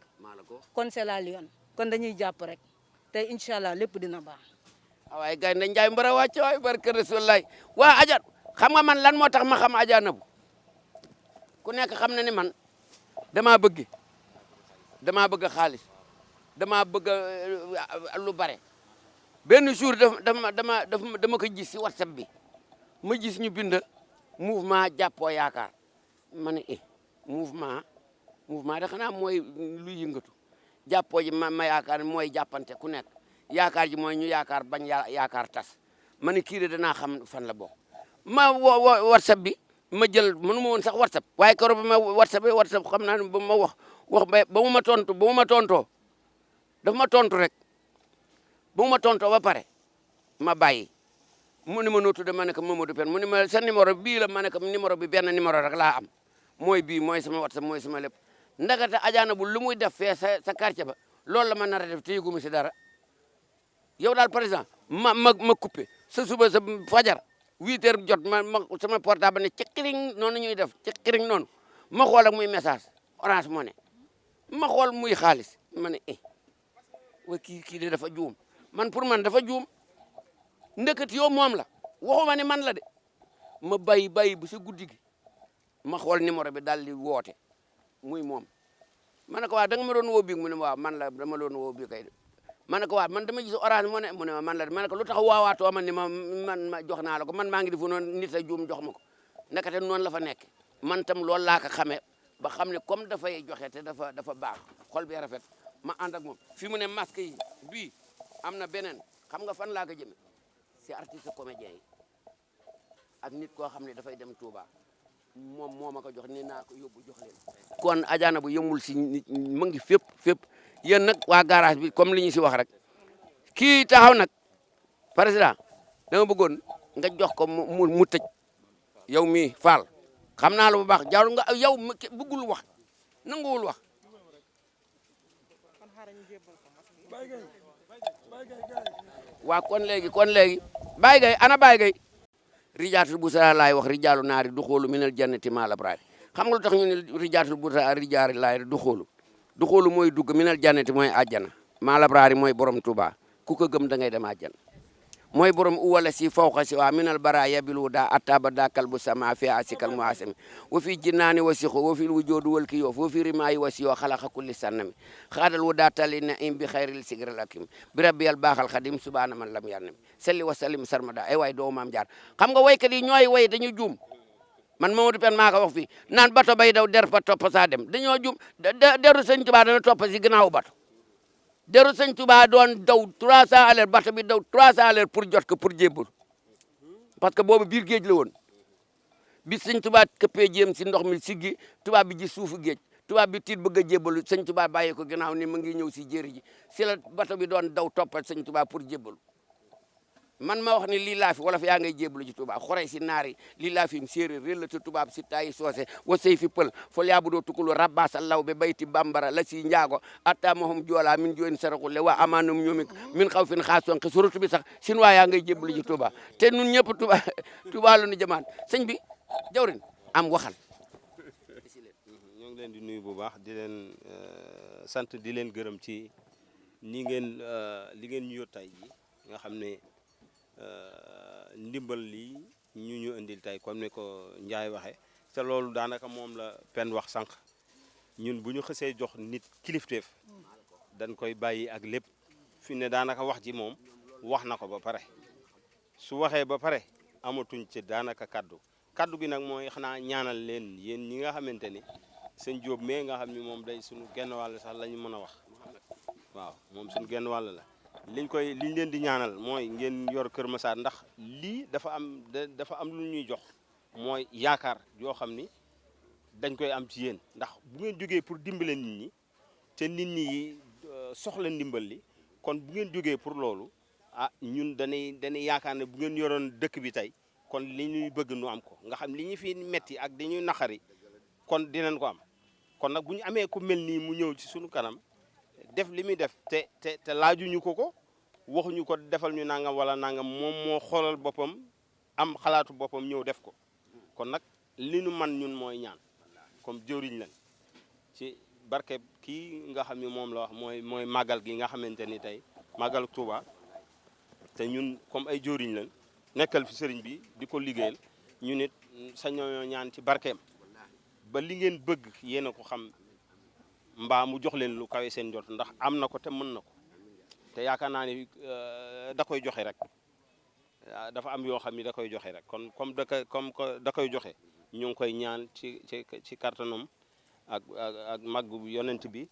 kon c'est la lion kon dañuy jàpp rek te incha allah lépp dina baax. waaye gars yi dañu jaay mbara wàcc waay barke Rasulullaay waa Adja xam nga man lan moo tax ma xam Adja Nabou ku nekk xam na ni man damaa bëgg xaalis damaa bëgg lu bare benn jour dama ko gis si WhatsApp bi ma gis ñu bind mouvement jàppoo yaakaar ma ne mouvement da xanaa mooy luy yëngatu jàppoo ji ma yaakaar mooy jàppante ku nekk yaakaar ji mooy ñu yaakaar bañ yaakaar tas ma ne kii de danaa xam fan la bokk ma WhatsApp bi ma jël mënu ma woon sax WhatsApp waaye keroog ba ma WhatsApp xam naa ne ba ma wax ba mu ma tontoo dafa ma tontu rek ba mu ma tontoo ba pare ma bàyyi mu ni ma noo tudde ma ne ko Mamadou Pène mu ni ma sa numéro bii la ma ne ko numéro bi benn numéro rek laa am mooy bii mooy sama WhatsApp mooy sama lépp ndagate Adja Nabou lu muy def fee sa quartier ba loolu la ma nar a def te yëguma si dara yow daal par exemple ma coupé sa suba sa fajar 8 heures jot ma sama portable ne ci kiriñ noonu ñuy def ci kiriñ noonu ma xool ak muy message Orange Money ma xool muy xaalis ma ne wa kii de dafa juum man pour man dafa juum ndëkkat yow moom la waxuma ne man la de ma bàyyi bu sa guddi gi ma xool numéro bi daal di woote muy moom ma ne ko waa da nga ma doon woo bii mu ne waaw man la dama doon woo bii kay ma ne ko waaw man dama gis orange mu ne man la ma ne ko lu tax waawaatoo man ni ma jox naa la ko man maa ngi defu noonu nit a juum jox ma ko nekkate noonu la fa nekk man tam loolu laa ko xamee ba xam ne comme dafay joxe te dafa baax xol bi rafet ma ànd ak moom fi mu ne masque yi bii am na beneen xam nga fan laa ko jëme si artiste comédien yi ak nit koo xam ne dafay dem Touba moom moo ma ko jox ni naa ko yóbbu jox leen kon Adja Nabou yëmul si nit mu ngi fépp yéen nag waa garage bi comme li ñu si wax rek kii taxaw nag président dama bëggoon nga jox ko mu tëj yow mii Fall xam naa la bu baax jarul nga yow bëggul wax nanguwul wax waa kon léegi Baye Gaye ana Baye Gaye rijaatul busara laay wax rijaalu naari du xoolu minal jannati maa la braari xam nga lu tax ñu ne rijaatul busara rijaari laay du xoolu mooy dugg minal jannati mooy àjjana maa la braari mooy borom Touba ku ko gëm da ngay dem àjjana mooy borom uwala si fawqa si waa minal bara yabilu da attaba da kalbu sama fi asikal muasami wa fi jinnaani wa sixo wa fi wujudu wal kiyoof wa fi rimaayi wa siyo xalaqa kulli sannami xaadal wu daatali na im bi xayril sigril akim bi rabbiyal baaxal xadim subhaana man lam yarnami salli wa sallim sarmada ay waay doo maam jaar xam nga waykat yi ñooy way dañu juum man Mamadou Pène maa ko wax fii naan bato bay daw der pa topp saa dem dañoo juum deru sëñ Tuubaa dana topp si ginnaaw bato deru sëñ Tuubaa doon daw 300 à l'heure bato bi daw 300 à l'heure pour jot ko pour jébbal parce que boobu biir géej la woon bi sëñ Tuubaa këppee jéem si ndox mi siggi tubaab bi ji suufu géej tubaab bi tiit bëgg a jébbalu sëñ Tuubaa bàyyi ko ginnaaw ni mu ngi ñëw si jéeri ji si la bato bi doon daw toppal sëñ Tuubaa pour jébbalu man ma wax ni lii laa fi wolof yaa ngay jébbalu ci Tuubaa xorey si naari lii laa fi séeréer réel la te tubaab si tayi soose wa sey fi pël fol yaa bu doo tukulu rabbasa law be bayti bambara la si njaago atta mahum joola min jooni saraxule wa amanum ñoomik min xaw fin xaas sonke suratu bi sax sin waa yaa ngay jébbalu ci Tuubaa te nun ñëpp Tuubaa lu nu jamaan sëñ bi jawrin am waxal ñoo ngi leen di nuyu bu baax di leen sant di leen gërëm ci ni ngeen li ngeen ñu yót tay ji nga xam ne ndimbal lii ñu indil tey comme ni ko Ndiaye waxee te loolu daanaka moom la Pène wax sànq ñun bu ñu xësee jox nit kilifteef dañ koy bàyyi ak lépp fi ne daanaka wax ji moom wax na ko ba pare su waxee ba pare amatuñ ci daanaka kaddu gi nag mooy xanaa ñaanal leen yéen ñi nga xamante ni sëñ Diop mais nga xam ni moom day suñu genn wàll sax la ñu mën a wax waaw moom suñu genn wàll la liñ leen di ñaanal mooy ngeen yor Kër Massar ndax lii dafa am lu ñuy jox mooy yaakaar yoo xam ni dañ koy am ci yéen ndax bu ngeen jógee pour dimbale nit ñi te nit ñi soxla ndimbal li kon bu ngeen jógee pour loolu ñun dañuy yaakaar ne bu ngeen yoroon dëkk bi tey kon li ñuy bëgg nu am ko nga xam li ñu fi metti ak dañuy naqari kon dinañ ko am kon nag bu ñu amee ku mel nii mu ñëw ci suñu kanam def li muy def te laajuñu ko waxuñu ko defal ñu nangam wala nangam moom moo xoolal boppam am xalaatu boppam ñëw def ko kon nag li nu man ñun mooy ñaan comme jëwriñ lan ci barke kii nga xam ne moom la wax mooy màggal gi nga xamante ni tey màggal Touba te ñun comme ay jëwriñ lan nekkal fi sëriñ bi di ko liggéeyal ñu nit sañoo ñaan ci barkeem ba li ngeen bëgg yéen a ko xam mbaa mu jox leen lu kawe seen jot ndax am na ko te mën na ko te yaakaar naa ni da koy joxe rek dafa am yoo xam ni da koy joxe rek kon comme da koy joxe ñu ngi koy ñaan ci kartanam ak màggu yonent bi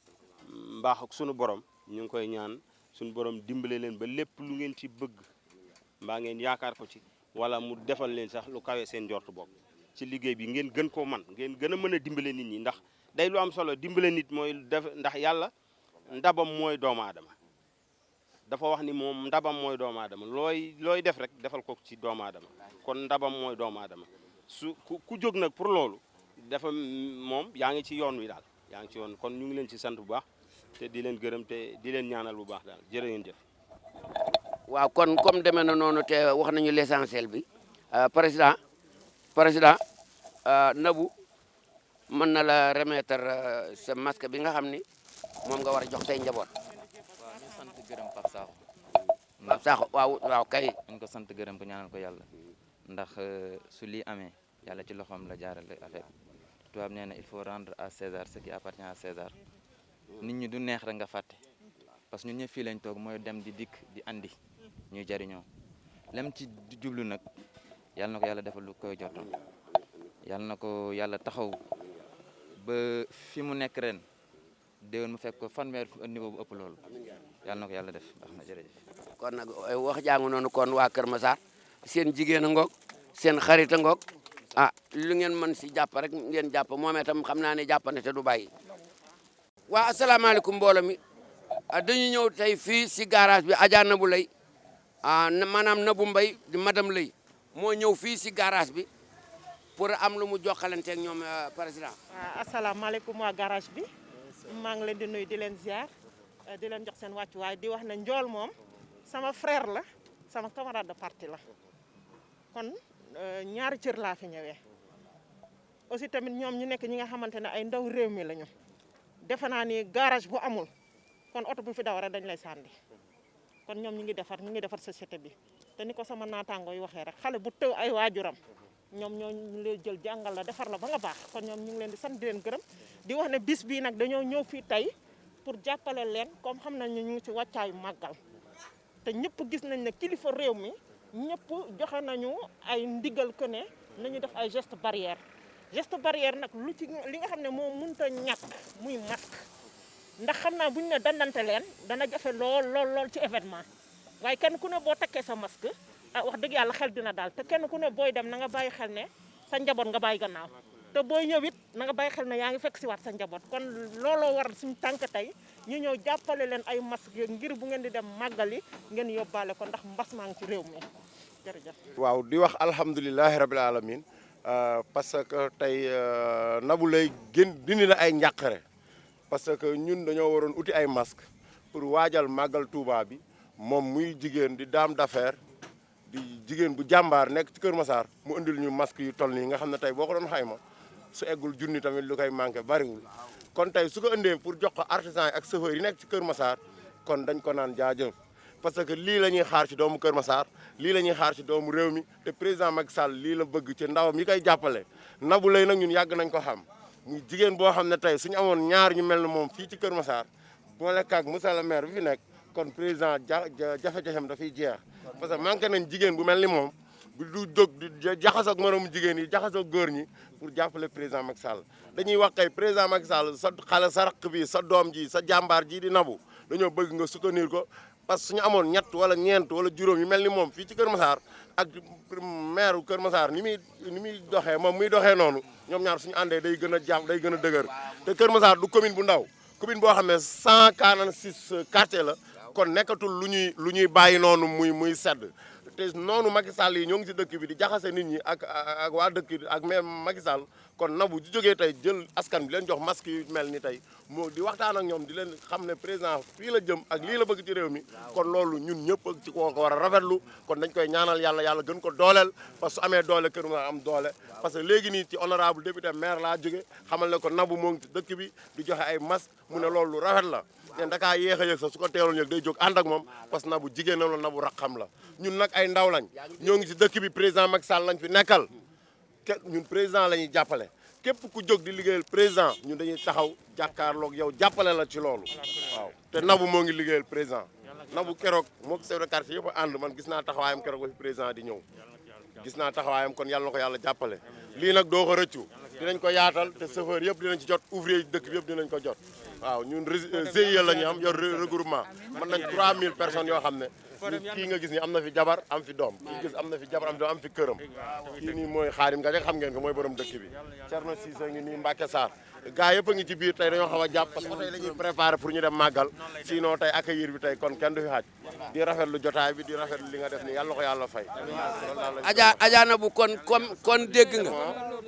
mbaax ak sunu borom ñu ngi koy ñaan sunu borom dimbale leen ba lépp lu ngeen ci bëgg mbaa ngeen yaakaar ko ci wala mu defal leen sax lu kawe seen jort bopp ci liggéey bi ngeen gën koo man ngeen gën a mën a dimbale nit ñi ndax day lu am solo dimbale nit mooy def ndax yàlla ndabam mooy doomu aadama dafa wax ni moom ndabam mooy doomu aadama looy def rek defal ko ci doomu aadama kon ndabam mooy doomu aadama su ku jóg nag pour loolu dafa moom yaa ngi ci yoon wi daal yaa ngi ci yoon kon ñu ngi leen ci sant bu baax te di leen gërëm te di leen ñaanal bu baax daal jërë ngeen jëf. waaw kon comme demee na noonu te wax nañu l'essentiel bi président Nabou mën na la remettre sa masque bi nga xam ni moom nga war a jox say njaboot. waaw ñu sant gërëm Pape Sakho. Pape Sakho waaw kay. ñu ko sant gërëm ko ñaanal ko yàlla ndax su lii amee yàlla ci loxoom la jaarale affaire tubaab nee na il faut rendre à César ce qui appartient à César nit ñi du neex rek nga fàtte parce que ñun ñëpp fii lañ toog mooy dem di dikk di andi ñuy jariñoo lem ci jublu nag yàlla na ko yàlla defal lu koy jotoon yàlla na ko yàlla taxaw ba fi mu nekk ren déwén mu fekk ko fanweer niveau bu ëpp loolu yàlla na ko yàlla def baax na jërëjëf. kon nag wax jàngu noonu kon waa Kër Massar seen jigéen a ngoog seen xarit a ngoog ah lu ngeen mën si jàpp rek ngeen jàpp moom itam xam naa ne jàppante te du bàyyi. waa asalaamaaleykum mbooloo mi dañu ñëw tey fii si garage bi Adja Nabou Leye maanaam Nabou Mbaye di madame Leye moo ñëw fii si garage bi pour am lu mu jokkalante ak ñoom président. waaw asalaamaaleykum waa garage bi maa ngi leen di nuyu di leen ziar di leen jox seen wàccuwaay di wax ne Ndiol moom sama frère la sama camarade de parti la kon ñaari cër laa fi ñëwee aussi tamit ñoom ñu nekk ñi nga xamante ne ay ndaw réew mi lañu defe naa ni garage bu amul kon oto bu fi daw rek dañ lay sànni kon ñoom ñu ngi defar société bi te ni ko sama naataango yi waxee rek xale bu tëw ay waajuram ñoom ñoo ñu lay jël jàngal la defar la ba nga baax kon ñoom ñu ngi leen di sant di leen gërëm di wax ne bis bii nag dañoo ñëw fii tey pour jàppale leen comme xam nañ ne ñu ngi ci wàccaayu màggal te ñëpp gis nañ ne kilifa réew mi ñëpp joxe nañu ay ndigal que ne nañu def ay geste barrière nag lu ci li nga xam ne moo mënut a ñàkk muy masque ndax xam naa bu ñu ne dandante leen dana jafe lool ci événement waaye kenn ku ne boo takkee sa masque wax dëgg yàlla xel dina daal te kenn ku ne booy dem na nga bàyyi xel ne sa njaboot nga bàyyi gannaaw te booy ñëw it na nga bàyyi xel ne yaa ngi fekk si waat sa njaboot kon looloo waral suñu tànk tey ñu ñëw jàppale leen ay masque ngir bu ngeen di dem màggali ngeen yóbbaale ko ndax mbas maa ngi ci réew mi jërëjëf. waaw di wax alhamdulilahi rabil alamin parce que tey Nabou Leye dindi na ay njàqare parce que ñun dañoo waroon uti ay masque pour waajal màggal Touba bi moom muy jigéen di dame d'affaires di jigéen bu jàmbaar nekk ci Kër Massar mu indil ñu masque yu toll nii nga xam ne tey boo ko doon xayma su eggul junni tamit lu koy manqué bariwul kon tey su ko indee pour jox ko artisan yi ak chauffeur yi nekk ci Kër Massar kon dañ ko naan jaajëf parce que lii la ñuy xaar ci doomu Kër Massar lii la ñuy xaar ci doomu réew mi te président Macky Sall lii la bëgg ci ndawam yi koy jàppale Nabou Leye nag ñun yàgg nañ ko xam muy jigéen boo xam ne tey suñu amoon ñaar ñu mel ne moom fii ci Kër Massar boo lekk ak monsieur le maire bi fi nekk kon président jafe-jafem dafay jeex parce que manqué nañ jigéen bu mel ni moom bu du jóg di jaxasoo ak moromu jigéen yi jaxasoo góor ñi pour jàppale président Macky Sall dañuy wax kay président Macky Sall sa xale sa raq bi sa doom ji sa jàmbaar ji di Nabou dañoo bëgg nga soutenir ko parce que suñu amoon ñett wala ñeent wala juróom yu mel ni moom fii ci Kër Massar ak maire Kër Massar ni muy doxee moom muy doxee noonu ñoom ñaar suñu àndee day gën a jàpp day gën a dëgër te Kër Massar du commune bu ndaw commune boo xam ne 146 quartiers la kon nekkatul lu ñuy bàyyi noonu muy sedd te noonu Macky Sall yi ñoo ngi si dëkk bi di jaxase nit ñi ak waa dëkk bi ak même Macky Sall kon Nabou di jógee tey jël askan bi leen jox masque yu mel ni tey moo di waxtaan ak ñoom di leen xam ne président fii la jëm ak lii la bëgg ci réew mi kon loolu ñun ñëpp ci ko war a rafetlu kon dañ koy ñaanal yàlla gën ko dooleel parce que su amee doole Kër Massar am doole parce que léegi nii ci honorable député maire laa jóge xamal ne ko Nabou moo ngi ci dëkk bi di joxe ay masque mu ne loolu lu rafet la te dakaa yéex a yëg sax su ko teeloon yëg day jóg ànd ak moom parce que Nabou jigéenam la Nabou raqam la ñun nag ay ndaw lañ ñoo ngi ci dëkk bi président Macky Sall lañ fi nekkal ñun président la ñuy jàppale képp ku jóg di liggéeyal président ñun dañuy taxaw jàkkaarloog yow jàppale la ci loolu waaw te Nabou moo ngi liggéeyal président Nabou keroog moo chef de quartier yëpp a ànd man gis naa taxawaayam keroog ba fi président di ñëw gis naa taxawaayam kon yàlla na ko yàlla jàppale lii nag doo ko rëccu dinañ ko yaatal te chauffeur yëpp dinañ ci jot ouvrier dëkk bi yëpp dinañ ko jot waaw ñun GIE la ñu am yor regroupement mën nañ 3000 personnes yoo xam ne kii nga gis ni am na fi jabar am fi doom kii gis am na fi jabar am fi doom am fi këram kii nii mooy Xaadim nga xam ngeen ko mooy borom dëkk bi Thierno Cissé ngi nii Mbacke Sarr gars yëpp a ngi ci biir tey dañoo xaw a jàpp parce que tey la ñuy préparé pour ñu dem màggal sinon tey accueillir bi tey kon kenn du fi xaaj di rafetlu jotaay bi di rafetlu li nga def ni yàlla ko yàlla fay Adja Nabou kon dégg nga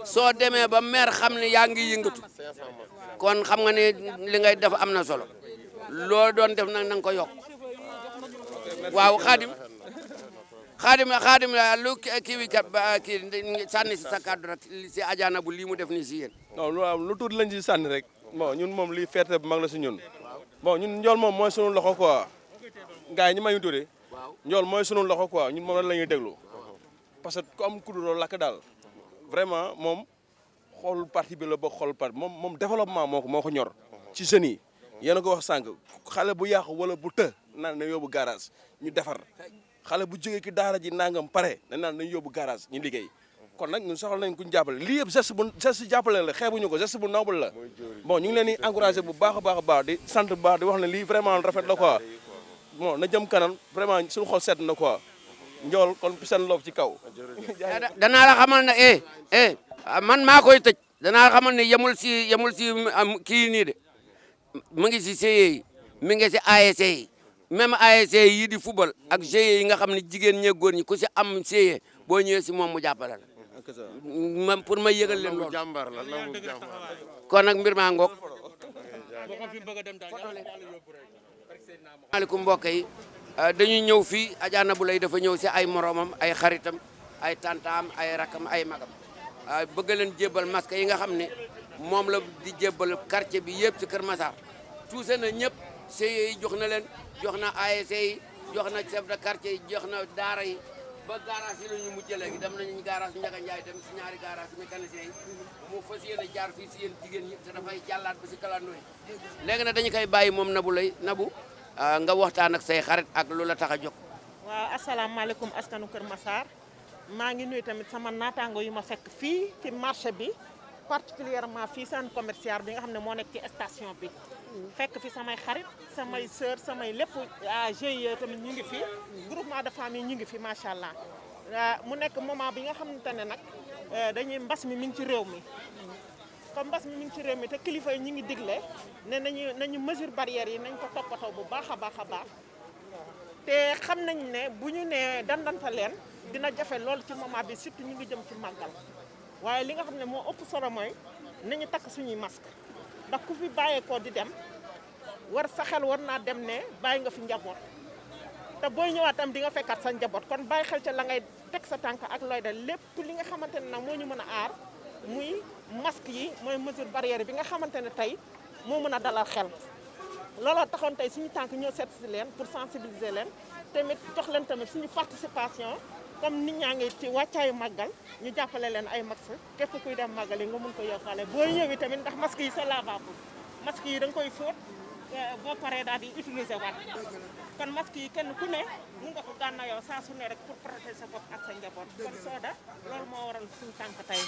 soo demee ba maire xam ne yaa ngi yëngatu kon xam nga ne li ngay def am na solo loo doon def nag na nga ko yokk waaw Xaadim lu kii wi kii sànni si sa kàddu rek si Adja Nabou lii mu def nii si yéen. non lu tuuti lañ si sànni rek bon ñun moom lii fierté bu mag la si ñun bon ñun Ndiol moom mooy sunu loxo quoi gars yi ñi may ñu tuddee Ndiol mooy sunu loxo quoi ñun moom lan la ñuy déglu parce que ku am kuréel lakk daal vraiment moom xool parti bi la bokk xool parti moom développement moo ko ñor ci jeunes yi yéen a ko wax sànq xale bu yàqu wala bu të naan na yóbbu garage ñu defar xale bu jógee ki daara ji nangam pare naan nañ yóbbu garage ñu liggéey kon nag ñun soxla nañ ku ñu jàppale lii yëpp geste jàppale la xeebuñu ko geste bu noble la bon ñu ngi leen di encouragé bu baax a baax di sant bu baax di wax ne lii vraiment rafet la quoi bon na jëm kanam vraiment suñu xol sedd na quoi njool kon seen loof ci kaw. danaa la xamal ne man maa koy tëj danaa la xamal ne yemul si kii nii de mu ngi si CIE yi mi ngi si ASC yi même ASC yi di football ak GIE yi nga xam ne jigéen ñee góor ñi ku si am CIE boo ñëwee si moom mu jàppale la man pour ma yëgal leen loolu kon nag mbir maa ngoog maaleykum mbokk yi dañuy ñëw fii Adja Nabou Leye dafa ñëw si ay moromam ay xaritam ay tantaam ay rakam ay magam bëgg leen jébbal masque yi nga xam ne moom la di jébbal quartier bi yëpp si Kër Massar tuuse na ñëpp CIE yi jox na leen jox na ASC yi jox na chef de quartier yi jox na daara yi ba garage yi la ñu mujjee léegi dem nañu garage Ndiaga Ndiaye dem si ñaari garage mécanicien yi mu fas yéene jaar fii si yéen jigéen ñi te dafay jàllaat ba si kalandoo yi léegi nag dañu koy bàyyi moom Nabou Leye Nabou nga waxtaan ak say xarit ak lu la tax a jóg. waaw asalaamaaleykum askanu Kër Massar maa ngi nuyu tamit sama naataango yu ma fekk fii ci marché bi particulièrement fii centre commercial bi nga xam ne moo nekk ci station bi fekk fi samay xarit samay sœur samay lépp GIE tamit ñu ngi fi groupement de famille ñu ngi fi macha allah mu nekk moment bi nga xamante ne nag dañuy mbas mi ngi ci réew mi comme mbas mi ngi ci réew mi te kilifa yi ñu ngi digle ne nañu mesure barrière yi nañ ko toppatoo bu baax a baax a baax te xam nañ ne bu ñu nee dandanta leen dina jafe lool ci moment bi surtout ñu ngi jëm ci màggal waaye li nga xam ne moo ëpp solo mooy nañu takk suñuy masque ndax ku fi bàyyeekoo di dem sa xel war naa dem ne bàyyi nga fi njaboot te booy ñëwaat tam di nga fekkaat sa njaboot kon bàyyi xel ca la ngay teg sa tànk ak looy def lépp li nga xamante ne nag moo ñu mën a aar muy masque yi mooy mesure barrière bi nga xamante ne tey moo mën a dalal xel looloo taxoon tey suñu tànk ñoo seet si leen pour sensibiliser leen tamit jox leen tamit suñu participation comme nit ñaa ngi ci wàccaayu màggal ñu jàppale leen ay masque képp kuy dem màggal yi nga mun ko yóbbaale boo ñëwee tamit ndax masque yi c'est lavable masque yi da nga koy fóot boo paree daal di utiliser waat kon masque yi kenn ku ne mun nga ko gànna yow saa su ne rek pour protéger sa bopp ak sa njaboot kon Soda loolu moo waral suñu tànk tey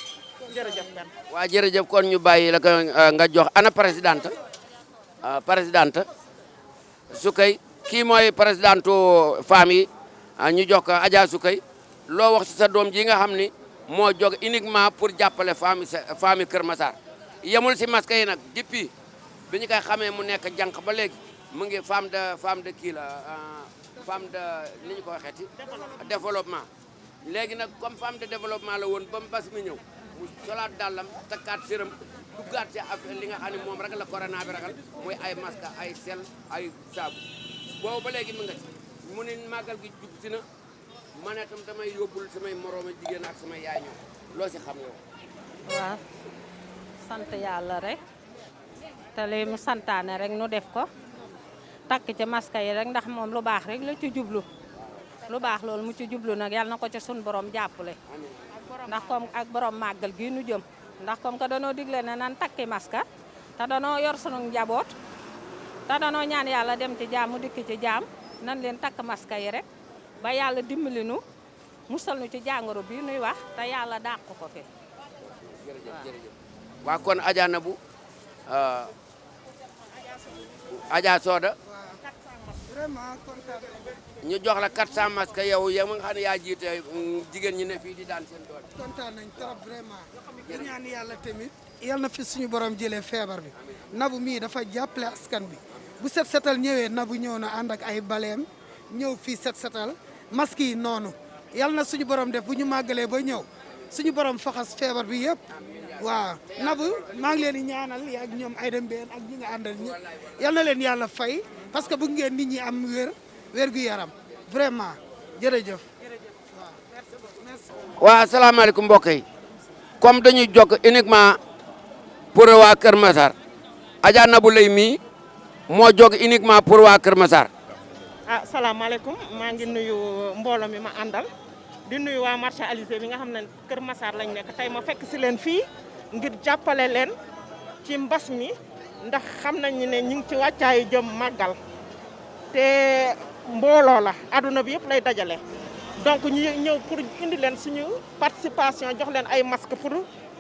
jërëjëf Ben. waa jërëjëf kon ñu bàyyi la nga jox ana présidente Soukay kii mooy présidente femme yi ñu jox ko Adja Soukay loo wax ci sa doom ji nga xam ni moo jóg uniquement pour jàppale femme Kër Massar yemul si masque yi nag depuis bi ñu koy xamee mu nekk jànq ba léegi mu ngi femme de kii la femme de ni ñu ko waxeeti développement léegi nag comme femme de développement la woon ba mbas mi ñëw mu solaat dàllam takkaat sërëm duggaat ci affaire li nga xam ne moom rek la corona bi ragal muy ay masque ay sel ay saabu boobu ba léegi mu nga ci mu ne màggal gi jub si na ma ne tam damay yóbbul samay morooma jigéen ak samay yaay ñoom loo si xam yow. waaw sant yàlla rek te li mu santaane rek nu def ko takk ci masque yi rek ndax moom lu baax rek la ci jublu lu baax loolu mu ci jublu nag yàlla na ko ci sun borom jàppale ndax comme ak borom màggal gi nu jëm ndax comme que danoo digle ne nan takki masque te danoo yor sunu njaboot te danoo ñaan yàlla dem ci jaam mu dikk ci jaam nan leen takk masque yi rek ba yàlla dimbali nu musal nu ci jàngoro bi nuy wax te yàlla dàq ko fi. jërëjëf waa kon Adja Nabou Adja Soda vraiment kontaan ñu jox la 400 masques yow nga xam ne yaa jiite jigéen ñi ne fii di daan seen doole. kontaan nañ trop vraiment. di ñaan yàlla tamit. yal na fi suñu borom jëlee feebar bi. Nabou mii dafa jàppale askan bi bu set setal ñëwee Nabou ñëw na ànd ak ay baleem ñëw fii set setal masques yi noonu yal na suñu borom def bu ñu màggalee ba ñëw suñu borom faxas feebar bi yëpp. waaw Nabou maa ngi leen di ñaanal ak ñoom ay dem been ak ñi nga àndal ñëpp yal na leen yàlla fay parce que bëgg ngeen nit ñi am wér gu yaram vraiment jërëjëf. waaw asalaamaaleykum mbokk yi comme dañuy jokk uniquement pour waa Kër Massar Adja Nabou Leye mii moo jóg uniquement pour waa Kër Massar. salaamaaleykum maa ngi nuyu mbooloo mi ma àndal di nuyu waa marché Alizé bi nga xam ne Kër Massar lañ nekk tey ma fekk si leen fii ngir jàppale leen ci mbas mi ndax xam nañ ne ñu ngi ci wàccaayu jëm màggal te mbooloo la adduna bi yëpp lay dajale donc ñu ñëw pour indi leen suñu participation jox leen ay masques pour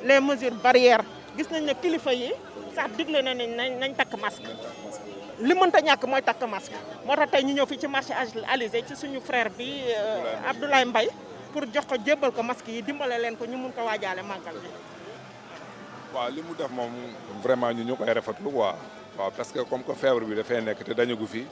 les mesures barrières gis nañ ne kilifa yi sax digle nañ takk masque li mënta ñàkk mooy takk masque moo tax tey ñu ñëw fii ci marché Alizé ci suñu frère bi Abdoulaye Mbaye pour jox ko jébbal ko masque yi dimbale leen ko ñu mun ko waajaale màggal bi. waaw li mu def moom vraiment ñu koy rafetlu quoi waaw parce que comme que feebar bi dafay nekk te dañu gu fi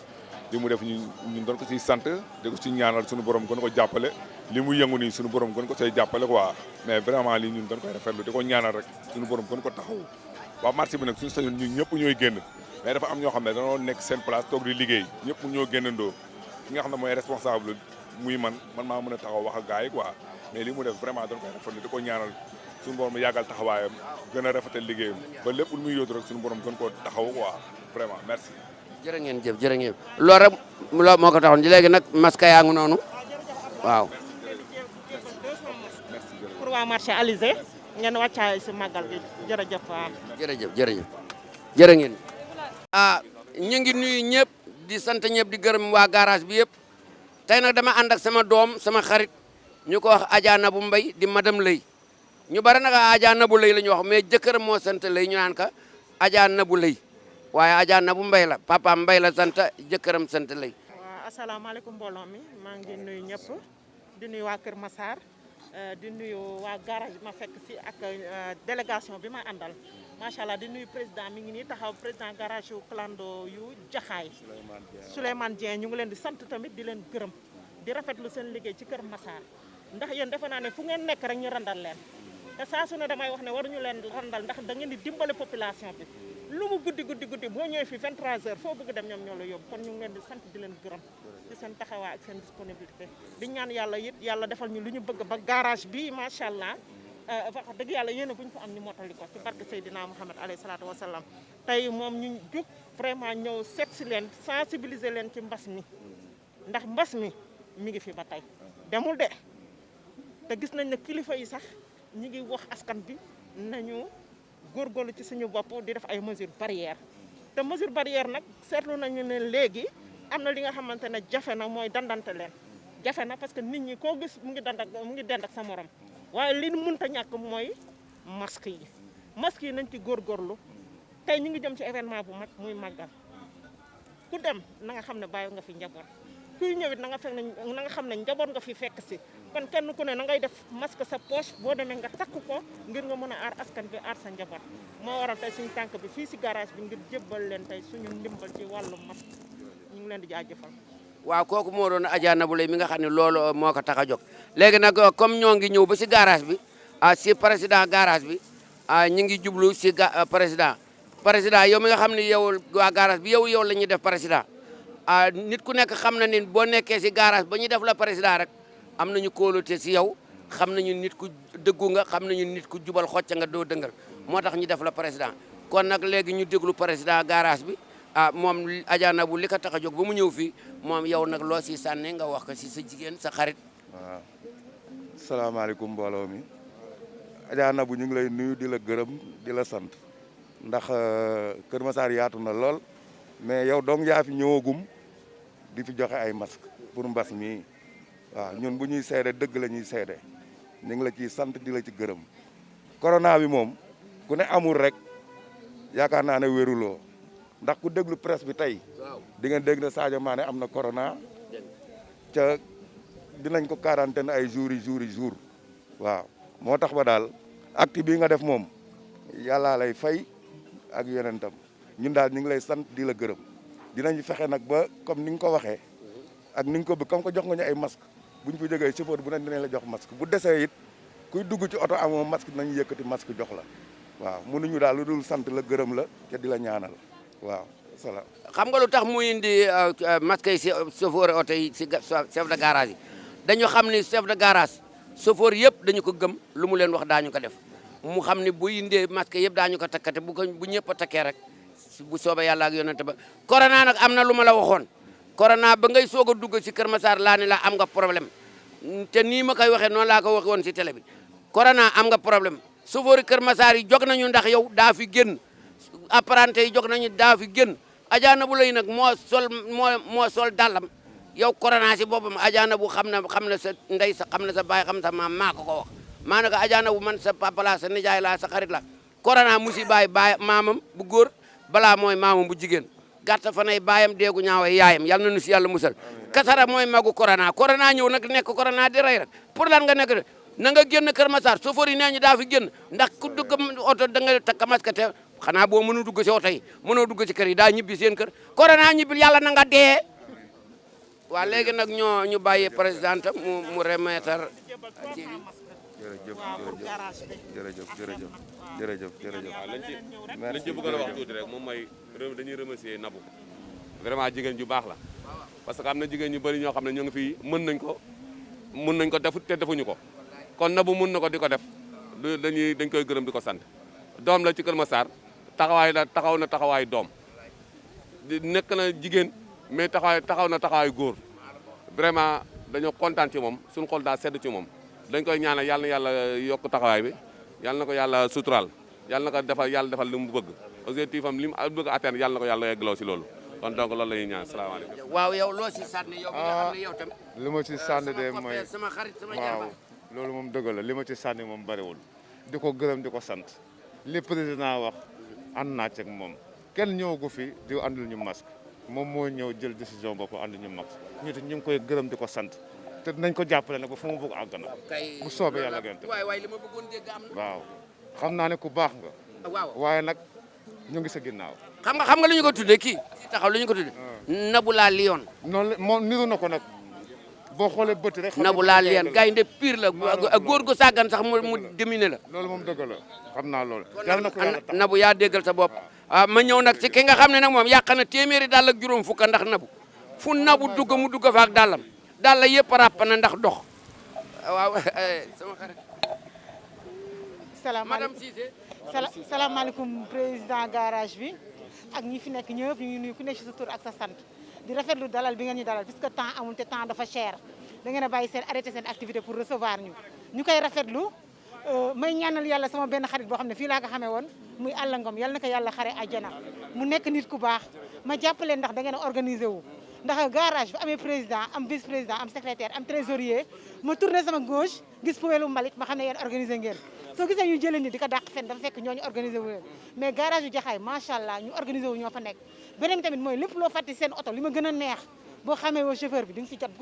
li mu def ñu doon ko ciy sant di ko ci ñaanal suñu borom gën ko jàppale li mu yëngu nii suñu borom gën ko say jàppale quoi mais vraiment lii ñun doon koy rafetlu di ko ñaanal rek suñu borom gën ko taxaw waaw marché bi nag suñu sañoon ñun ñëpp ñooy génn mais dafa am ñoo xam ne dañoo nekk seen place toog di liggéey ñëpp ñoo génnandoo ki nga xam ne mooy responsable muy man maa mën a taxaw wax ak gars yi quoi mais li mu def vraiment doon koy rafetlu di ko ñaanal suñu borom yàggal taxawaayam gën a rafetal liggéeyam ba lépp lu muy yóotu rek suñu borom gën koo taxaw quoi vraiment merci. jërë ngeen jëf jërë ngeen loolu rek loolu moo ko taxoon léegi nag masque yaa ngi noonu waaw. pour waa marché Alizé ngeen wàccaay si màggal bi jërëjëf waaw. jërëjëf jërë ngeen. ñu ngi nuyu ñëpp di sant ñëpp di gërëm waa garage bi yëpp tey nag dama ànd ak sama doom sama xarit ñu ko wax Adja Nabou Mbaye di madame Lay ñu bari nag Adja Nabou Lay la ñu wax mais jëkkëram moo sant Lay ñu naan ka Adja Nabou Lay waaye Adja Nabou Mbaye la papa Mbaye la sant jëkkëram sant Lay. waaw asalaamaaleykum mbooloo mi maa ngi nuyu ñëpp di nuyu waa Kër Massar di nuyu waa garage ma fekk si ak délégation bi ma àndal macha allah di nuyu président mi ngi nii taxaw président garage yu clando yu Jaxaay Souleymane Dieng ñu ngi leen di sant tamit di leen gërëm di rafetlu seen liggéey ci Kër Massar ndax yéen defe naa ne fu ngeen nekk rek ñu randal leen te saa su ne damay wax ne waruñu leen randal ndax da ngeen di dimbale population bi lu mu guddi boo ñëwee fi 23h foo bëgg dem ñoom ñoo la yóbbu kon ñu ngi leen di sant di leen gërëm ci seen taxawaay ak seen disponibilité di ñaan yàlla it yàlla defal ñu lu ñu bëgg ba garage bi macha allah wax dëgg yàlla yéen a bu ñu ko am ñu mottali ko ci barke Seydina Muhammad alayhi salaatu wa salaam tey moom ñu jug vraiment ñëw seet si leen sensibiliser leen ci mbas mi ndax mbas mi ngi fi ba tey demul de te gis nañ ne kilifa yi sax ñi ngi wax askan bi nañu góorgóorlu ci suñu bopp di def ay mesures barrières te mesure barrière nag seetlu nañu ne léegi am na li nga xamante ne jafe na mooy dandante leen jafe na parce que nit ñi koo gis mu ngi dend ak sa morom waaye li mënta ñàkk mooy masque yi nañ ci góorgóorlu tey ñu ngi jëm ci événement bu mag muy màggal ku dem na nga xam ne bàyyi nga fi njaboot kuy ñëwit na nga xam ne njaboot nga fi fekk si kon kenn ku ne na ngay def masque sa poche boo demee nga takk ko ngir nga mën a aar askan bi aar sa njaboot moo waral tey suñu tànk bi fii si garage bi ngir jébbal leen tey suñu ndimbal ci wàllu masque ñu ngi leen di jaajëfal. waaw kooku moo doon Adja Nabou Lay mi nga xam ne loolu moo ko tax a jóg léegi nag comme ñoo ngi ñëw ba si garage bi si président garage bi ñu ngi jublu si président yow mi nga xam ne yow waa garage bi yow la ñuy def président nit ku nekk xam na ni boo nekkee si garage ba ñuy def la président rek am nañu kóolute si yow xam nañu nit ku dëggu nga xam nañu nit ku jubal xocc nga doo dëngal moo tax ñu def la président kon nag léegi ñu déglu président garage bi moom Adja Nabou li ko tax a jóg ba mu ñëw fii moom yow nag loo si sànne nga wax ko si sa jigéen sa xarit. waaw salaamaaleykum mbooloo mi Adja Nabou ñu ngi lay nuyu di la gërëm di la sant ndax Kër Massar yaatu na lool mais yow dong yaa fi ñëwagum di fi joxe ay masque pour mbas mi waaw ñun bu ñuy seede dëgg la ñuy seede ñu ngi la ciy sant di la ci gërëm corona bi moom ku ne amul rek yaakaar naa ne wéruloo ndax ku déglu presse bi tey di ngeen dégg ne Sadio Mané am na corona ca dinañ ko quarantaine ay jours waaw moo tax ba daal acte bii nga def moom yàllaa lay fay ak yonentam ñun daal ñu ngi lay sant di la gërëm dinañ fexe nag ba comme ni nga ko waxee ak ni nga ko bëgg comme que jox nga ñu ay masque bu ñu fi jógee chauffeur bu ne dinañ la jox masque bu desee it kuy dugg ci oto amoo masque dinañ yëkkati masque jox la waaw mënuñu daal lu dul sant la gërëm la te di la ñaanal waaw salaam. xam nga lu tax mu indi masque yi si chauffeur oto yi si chef de garage yi dañu xam ni chef de garage chauffeur yëpp dañu ko gëm lu mu leen wax daañu ko def mu xam ni bu indee masque yëpp daañu ko takkate bu ñëpp a takkee rek bu soobee yàlla ak yonente ba. corona nag am na lu ma la waxoon corona ba ngay soog a dugg si Kër Massar laa ne la am nga problème te nii ma koy waxee noonu laa ko waxee woon si télé bi corona am nga problème chauffeur yi Kër Massar yi jóg nañu ndax yow daa fi génn apprenti yi jóg nañu daa fi génn Adja Nabou Leye nag moo sol dàllam yow corona si boppam Adja Nabou xam na sa ndey sa xam na sa baay xam sa maam maa ko wax maa ne ko Adja Nabou man sa papa laa sa nijaay laa sa xarit la corona musi baay maamam bu góor balaa mooy maamam bu jigéen gàtt fanay baayam deegu ñaaway yaayam yal na nu si yàlla musal kasara mooy magu corona ñëw nag nekk corona di rey rek pour lan nga nekk na nga génn Kër Massar chauffeur yi nee ñu daa fi génn ndax ku dugg oto da nga takk masque te xanaa boo mënu dugg si oto yi mënoo dugg si kër yi daa ñibbi seen kër corona ñibbil yàlla na nga dee waa léegi nag ñu bàyyi présidente mu remettre jërëjëf waaw lañ ci bëgg a wax tuuti rek moom mooy dañuy remercier Nabou vraiment jigéen ju baax la parce que am na jigéen ñu bëri ñoo xam ne ñoo ngi fii mën nañ ko defut te defuñu ko kon Nabou mën na ko di ko def dañ koy gërëm di ko sant doom la ci Kër Massar taxaw na taxawaay doom nekk na jigéen mais taxaw na taxawaay góor vraiment dañoo kontaan ci moom suñu xol daa sedd ci moom dañ koy ñaanal yàlla na yàlla yokk taxawaay bi yàlla na ko yàlla suturaal yàlla na ko defal li mu bëgg objectif am li mu bëgg a atteindre yàlla na ko yàlla yeggloo si loolu kon donc loolu la ñuy ñaan salaamaaleykum. waaw yow loo si sànni yow mi nga xam ne yow tam. li ma ci sànni de mooy sama xarit sama waaw loolu moom dëgg la li ma ci sànni moom bariwul di ko gërëm di ko sant li président wax ànd naa ci ak moom kenn ñëwagu fi di àndul ñu masque moom moo ñëw jël décision bopp ànd ñu masque ñu ngi koy gërëm di ko sant te nañ ko jàppale nag ba fu mu bëgg àgg na bu soobee yàlla gën waay li ma bëggoon dégg am na waaw xam naa ne ku baax nga waaw waaye nag ñu ngi sa ginnaaw xam nga lu ñu ko tuddee kii taxaw lu ñu ko tuddee Nabou la Lion noonu moom niru na ko nag boo xoolee bët rek Nabou la Lion gaynde pire la góor gu sàggan sax mu déminé la loolu moom dëgg la xam naa loolu Nabou yaa déggal sa bopp ma ñëw nag ci ki nga xam ne nag moom yàq na téeméeri dàll ak juróom fukk ndax Nabou fu Nabou dugg mu dugg fa ak dàllam dàll yëpp ràpp na ndax dox waaw sama xarit salaamaaleykum président garage bi ak ñi fi nekk ñëpp ñu ngi nuyu ku nekk ci sa tur ak sa sant di rafetlu dalal bi ngeen ñu dalal puisque temps amul te temps dafa cher da ngeen a bàyyi seen arrêté seen activité pour recevoir ñu koy rafetlu may ñaanal yàlla sama benn xarit boo xam ne fii laa ko xamee woon muy Alla Ngom yàlla na ko yàlla xare àjjana mu nekk nit ku baax ma jàppaleen ndax da ngeen a organisé wu ndax garage bi amee président am vice président am secrétaire am trésorier ma tourné sama gauche gis poubelle mbalit ma xam ne yéen organisé ngeen soo gisee ñu jëlee ni di ko dàq fen dafa fekk ñooñu organisé wu leen mais garage yu Jaxaay macha allah ñu organisé wu ñoo fa nekk beneen tamit mooy lépp loo fàtte seen oto li ma gën a neex boo xamee woo chauffeur bi di nga si jot bu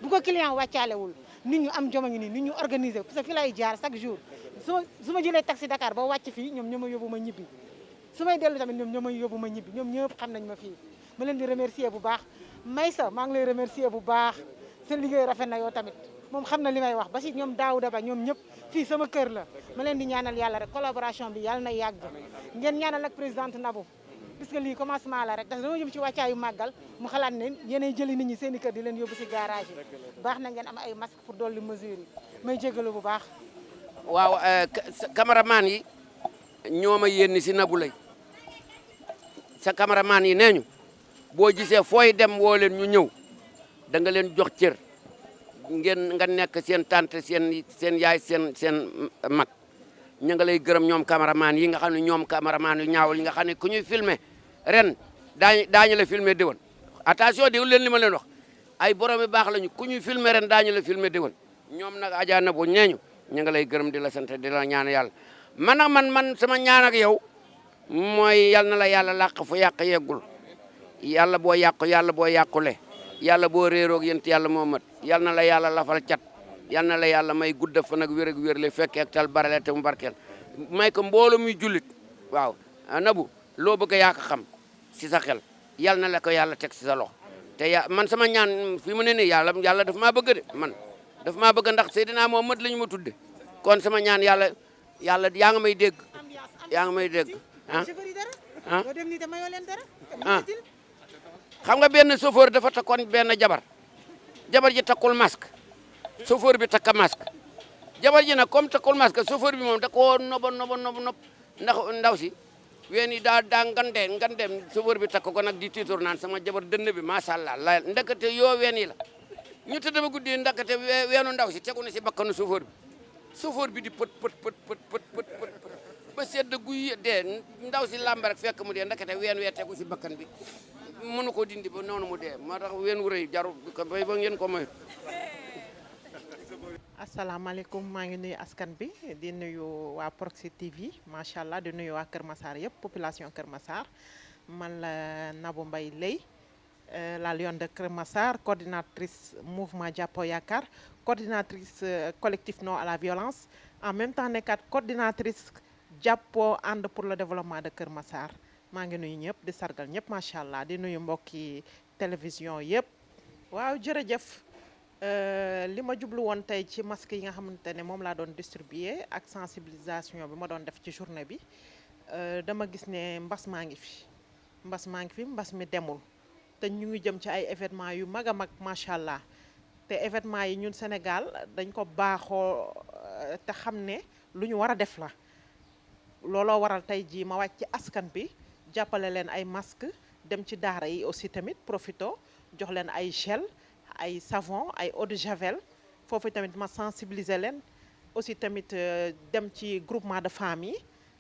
ko client wàccaalewul nit ñu am joma ngi nii nit ñu organisé parce que fi lay jaar chaque jour su ma jëlee taxi Dakar ba wàcc fii ñoom ñoo ma yóbbu ma ñibbi su may dellu tamit ñoom ñoo ma yóbbu ma ñibbi ñoom ñëpp xam nañ ma fii ma leen di remercier bu baax Maysa maa ngi lay remercier bu baax seen liggéey rafet na yow tamit moom xam na li may wax ba si ñoom Daouda Ba ñoom ñëpp fii sama kër la ma leen di ñaanal yàlla rek collaboration bi yàlla na yàgg ngeen ñaanal ak présidente Nabou puisque lii commencement la rek ndax dama jëm ci wàccaayu màggal mu xalaat ne yéenay jëli nit ñi seen i kër di leen yóbbu si garage yi baax na ngeen am ay masque pour dolli mesures yi may jégalu bu baax waaw cameraman yi ñoo ma yénni si Nabou Leye sa cameraman yi nee ñu boo gisee fooy dem woo leen ñu ñëw da nga leen jox cër nga nekk seen tante seen yaay seen mag ñu nga lay gërëm ñoom cameraman yi nga xam ne ñoom cameraman yu ñaawul yi nga xam ne ku ñuy filmer ren daañu la filmer déwén attention déwén leen li ma leen wax ay borom yu baax lañu ku ñuy filmer ren daañu la filmer déwén ñoom nag Adja Nabou ñeeñu ñu nga lay gërëm di la sant di la ñaan yàlla man sama ñaan ak yow mooy yal na la yàlla làq fu yàq yeggul yàlla boo yàqu yàlla boo yàqule yàlla boo réeroog yént yàlla moo mat yal na la yàlla lafal cat yal na la yàlla may gudda fan ak wér ak wér le fekkee ak tal barale te mu barkeel may ko mbooloo muy jullit waaw Nabou loo bëgg yaa ko xam si sa xel yal na la ko yàlla teg si sa loxo te man sama ñaan fi mu ne nii yàlla daf maa bëgg de man daf maa bëgg ndax Seydina Muhammad la ñu ma tudde kon sama ñaan yàlla yaa nga may dégg yaa nga may dégg xam nga benn chauffeur dafa takkoon benn jabar ji takkul masque chauffeur bi takka masque jabar ji nag comme takkul masque chauffeur bi moom da koo nob ndax ndaw si ween yi daa ngandem chauffeur bi takk ko nag di tiitoor naan sama jabar dënn bi macha allah la ndekete yoo ween yi la ñu tëdd ba guddi ndekete weenu ndaw si tegu na si bakkanu chauffeur bi di pët ba ba sedd guy dee ndaw si làmb rek fekk mu dee ndakate ween wee tegu si bakkan bi mënu ko dindi ba noonu mu dee moo tax ween wu rëy jarul ko bay ba ngeen ko moy asalaamaaleykum maa ngi nuyu askan bi di nuyu waa Proxi TV macha allah di nuyu waa Kër Massar yëpp population Kër Massar man la Nabou Mbaye Leye la Lionne de Kër Massar coordinatrice mouvement Jàppo Yaakaar coordinatrice collectif non à la violence en même temps nekkaat coordinatrice Jàppo ànd pour le développement de Kër Massar maa ngi nuyu ñëpp di sargal ñëpp macha allah di nuyu mbokki télévision yëpp waaw jërëjëf. li ma jublu woon tey ci masque yi nga xamante ne moom laa doon distribuer ak sensibilisation bi ma doon def ci journée bi dama gis ne mbas maa ngi fi mbas mi demul te ñu ngi jëm ci ay événements yu mag a mag macha allah te événements yi ñun Sénégal dañ ko baaxoo te xam ne lu ñu war a def la looloo waral tey jii ma wàcc ci askan bi jàppale leen ay masque dem ci daara yi aussi tamit profito jox leen ay gel ay savon ay eau de javel foofu tamit ma sensibiliser leen aussi tamit dem ci groupement de femmes yi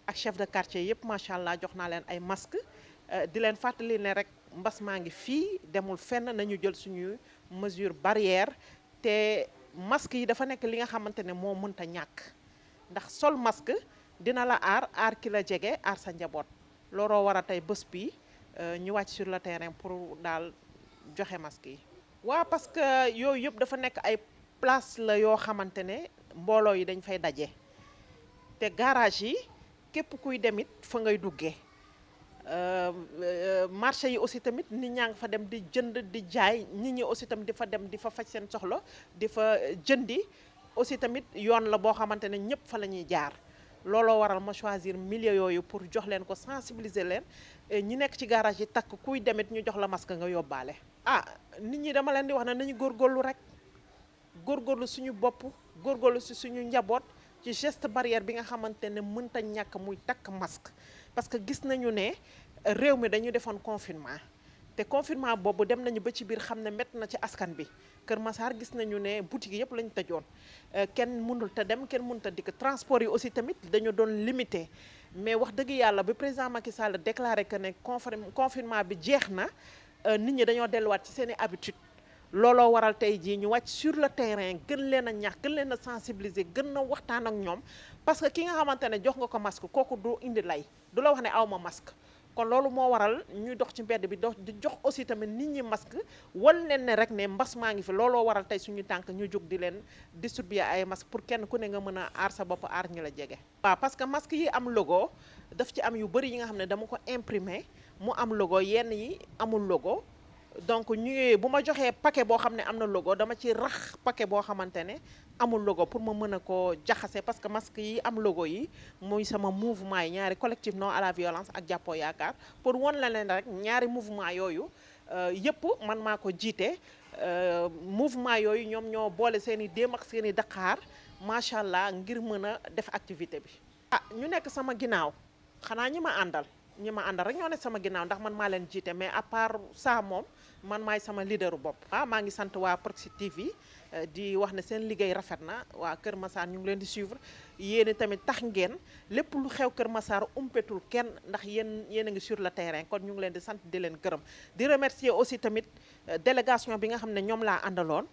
ak chef de quartier yëpp macha allah jox naa leen ay masque di leen fàttali ne rek mbas maa ngi fii demul fenn nañu jël suñu mesure barrière te masque yi dafa nekk li nga xamante ne moo mënta ñàkk ndax sol masque dina la aar ki la jege aar sa njaboot looloo war a tey bés bi ñu wàcc sur le terrain pour daal joxe masque yi. waaw parce que yooyu yëpp dafa nekk ay place la yoo xamante ne mbooloo yi dañ fay daje te garage yi képp kuy demit fa ngay duggee marché yi aussi tamit nit ñaa ngi fa dem di jënd di jaay nit ñi aussi tamit di fa dem di fa faj seen soxla di fa jëndi aussi tamit yoon la boo xamante ne ñëpp fa la ñuy jaar looloo waral ma choisir milieu yooyu pour jox leen ko sensibiliser leen ñi nekk ci garage yi takk kuy demit ñu jox la masque nga yóbbaale. nit ñi dama leen di wax ne nañu góorgóorlu rek góorgóorlu suñu bopp góorgóorlu si suñu njaboot ci geste barrière bi nga xamante ne mënta ñàkk muy takk masque parce que gis nañu ne réew mi dañu defoon confinement te confinement boobu dem nañu ba ci biir xam ne métti na ci askan bi Kër Massar gis nañu ne boutique yëpp lañu tëjoon kenn mënul te dem kenn mënul te dikk transport yi aussi tamit dañu doon limité mais wax dëgg yàlla bi président Macky Sall déclaré que ne confinement bi jeex na nit ñi dañoo delluwaat ci seen i habitude looloo waral tey jii ñu wàcc sur le terrain gën leen a ñaax gën leen a sensibiliser gën a waxtaan ak ñoom parce que ki nga xamante ne jox nga ko masque kooku du indi lay du la wax ne aw ma masque kon loolu moo waral ñuy dox ci mbedd bi dox di jox aussi tamit nit ñi masque wan leen ne rek ne mbas maa ngi fi looloo waral tey suñu tànk ñu jóg di leen distribuer ay masque pour kenn ku ne nga mën a aar sa bopp aar ñi la jege. waaw parce que masque yi am logo daf ci am yu bëri yi nga xam ne dama ko imprimer mu am logo yenn yi amul logo donc ñu bu ma joxee paquet boo xam ne am na logo dama ci rax paquet boo xamante ne amul logo pour ma mën a ko jaxase parce que masque yi am logo yi muy sama mouvement yi ñaari collectif non à la violence ak Jàppo Yaakaar pour won la leen rek ñaari mouvement yooyu yëpp man maa ko jiite mouvement yooyu ñoom ñoo boole seen i déem ak seen i daqaar macha allah ngir mën a def activité bi. ñu nekk sama ginnaaw xanaa ñi ma àndal rek ñoo ne sama ginnaaw ndax man maa leen jiite mais à part ça moom man maay sama leaderu bopp. maa ngi sant waa Proxi TV di wax ne seen liggéey rafet na waa Kër Massar ñu ngi leen di suivre yéen tamit tax ngeen lépp lu xew Kër Massar umpetul kenn ndax yéen a ngi sur le terrain kon ñu ngi leen di sant di leen gërëm di remercier aussi tamit délégation bi nga xam ne ñoom laa àndaloon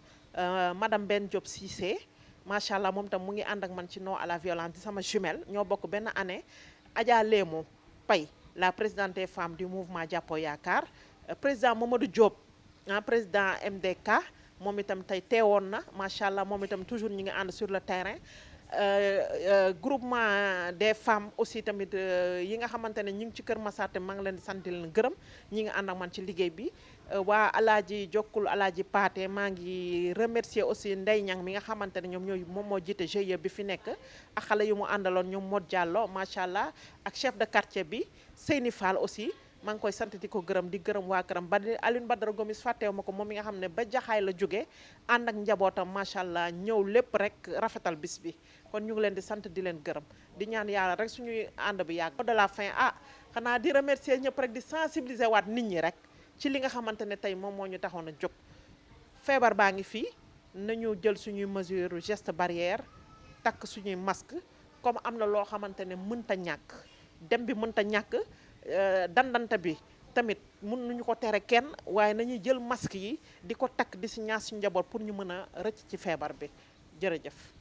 madame Ben Diop Cissé macha allah moom tam mu ngi ànd ak man ci non à la violence di sama jumelle ñoo bokk benn année Adja Lémo Pay la présidente des femmes du mouvement Jàppo Yaakaar président Mamadou Diop président MDK moom itam tey teewoon na macha allah moom itam toujours ñi ngi ànd sur le terrain groupement des femmes aussi tamit yi nga xamante ne ñu ngi ci Kër Massar te maa ngi leen di sant di leen gërëm ñi ngi ànd ak man ci liggéey bi waa alaaji jokkul alaaji Paate maa ngi remercier aussi Ndey Ñang mi nga xamante ne moom moo jiite GIE bi fi nekk ak xale yu mu àndaloon ñoom Mod Diallo macha allah ak chef de quartier bi Seyni Fall aussi maa ngi koy sant di ko gërëm di gërëm waa këram ba Alioune Badara Gomis fàttewu ma ko moom mi nga xam ne ba jaxaay la jóge ànd ak njabootam macha allah ñëw lépp rek rafetal bis bi kon ñu ngi leen di sant di leen gërëm di ñaan yàlla rek suñuy ànd bi yàgg de la fin xanaa di remercier ñëpp rek di sensibiliser waat nit ñi rek ci li nga xamante ne tey moom moo ñu taxoon a jóg feebar baa ngi fii nañu jël suñuy mesure geste barrière takk suñuy masque comme am na loo xamante ne mënta ñàkk dem bi mënta ñàkk dandante bi tamit mun nañu ko tere kenn waaye nañuy jël masque yi di ko takk di si ñaas si njaboot pour ñu mën a rëcc ci feebar bi jërëjëf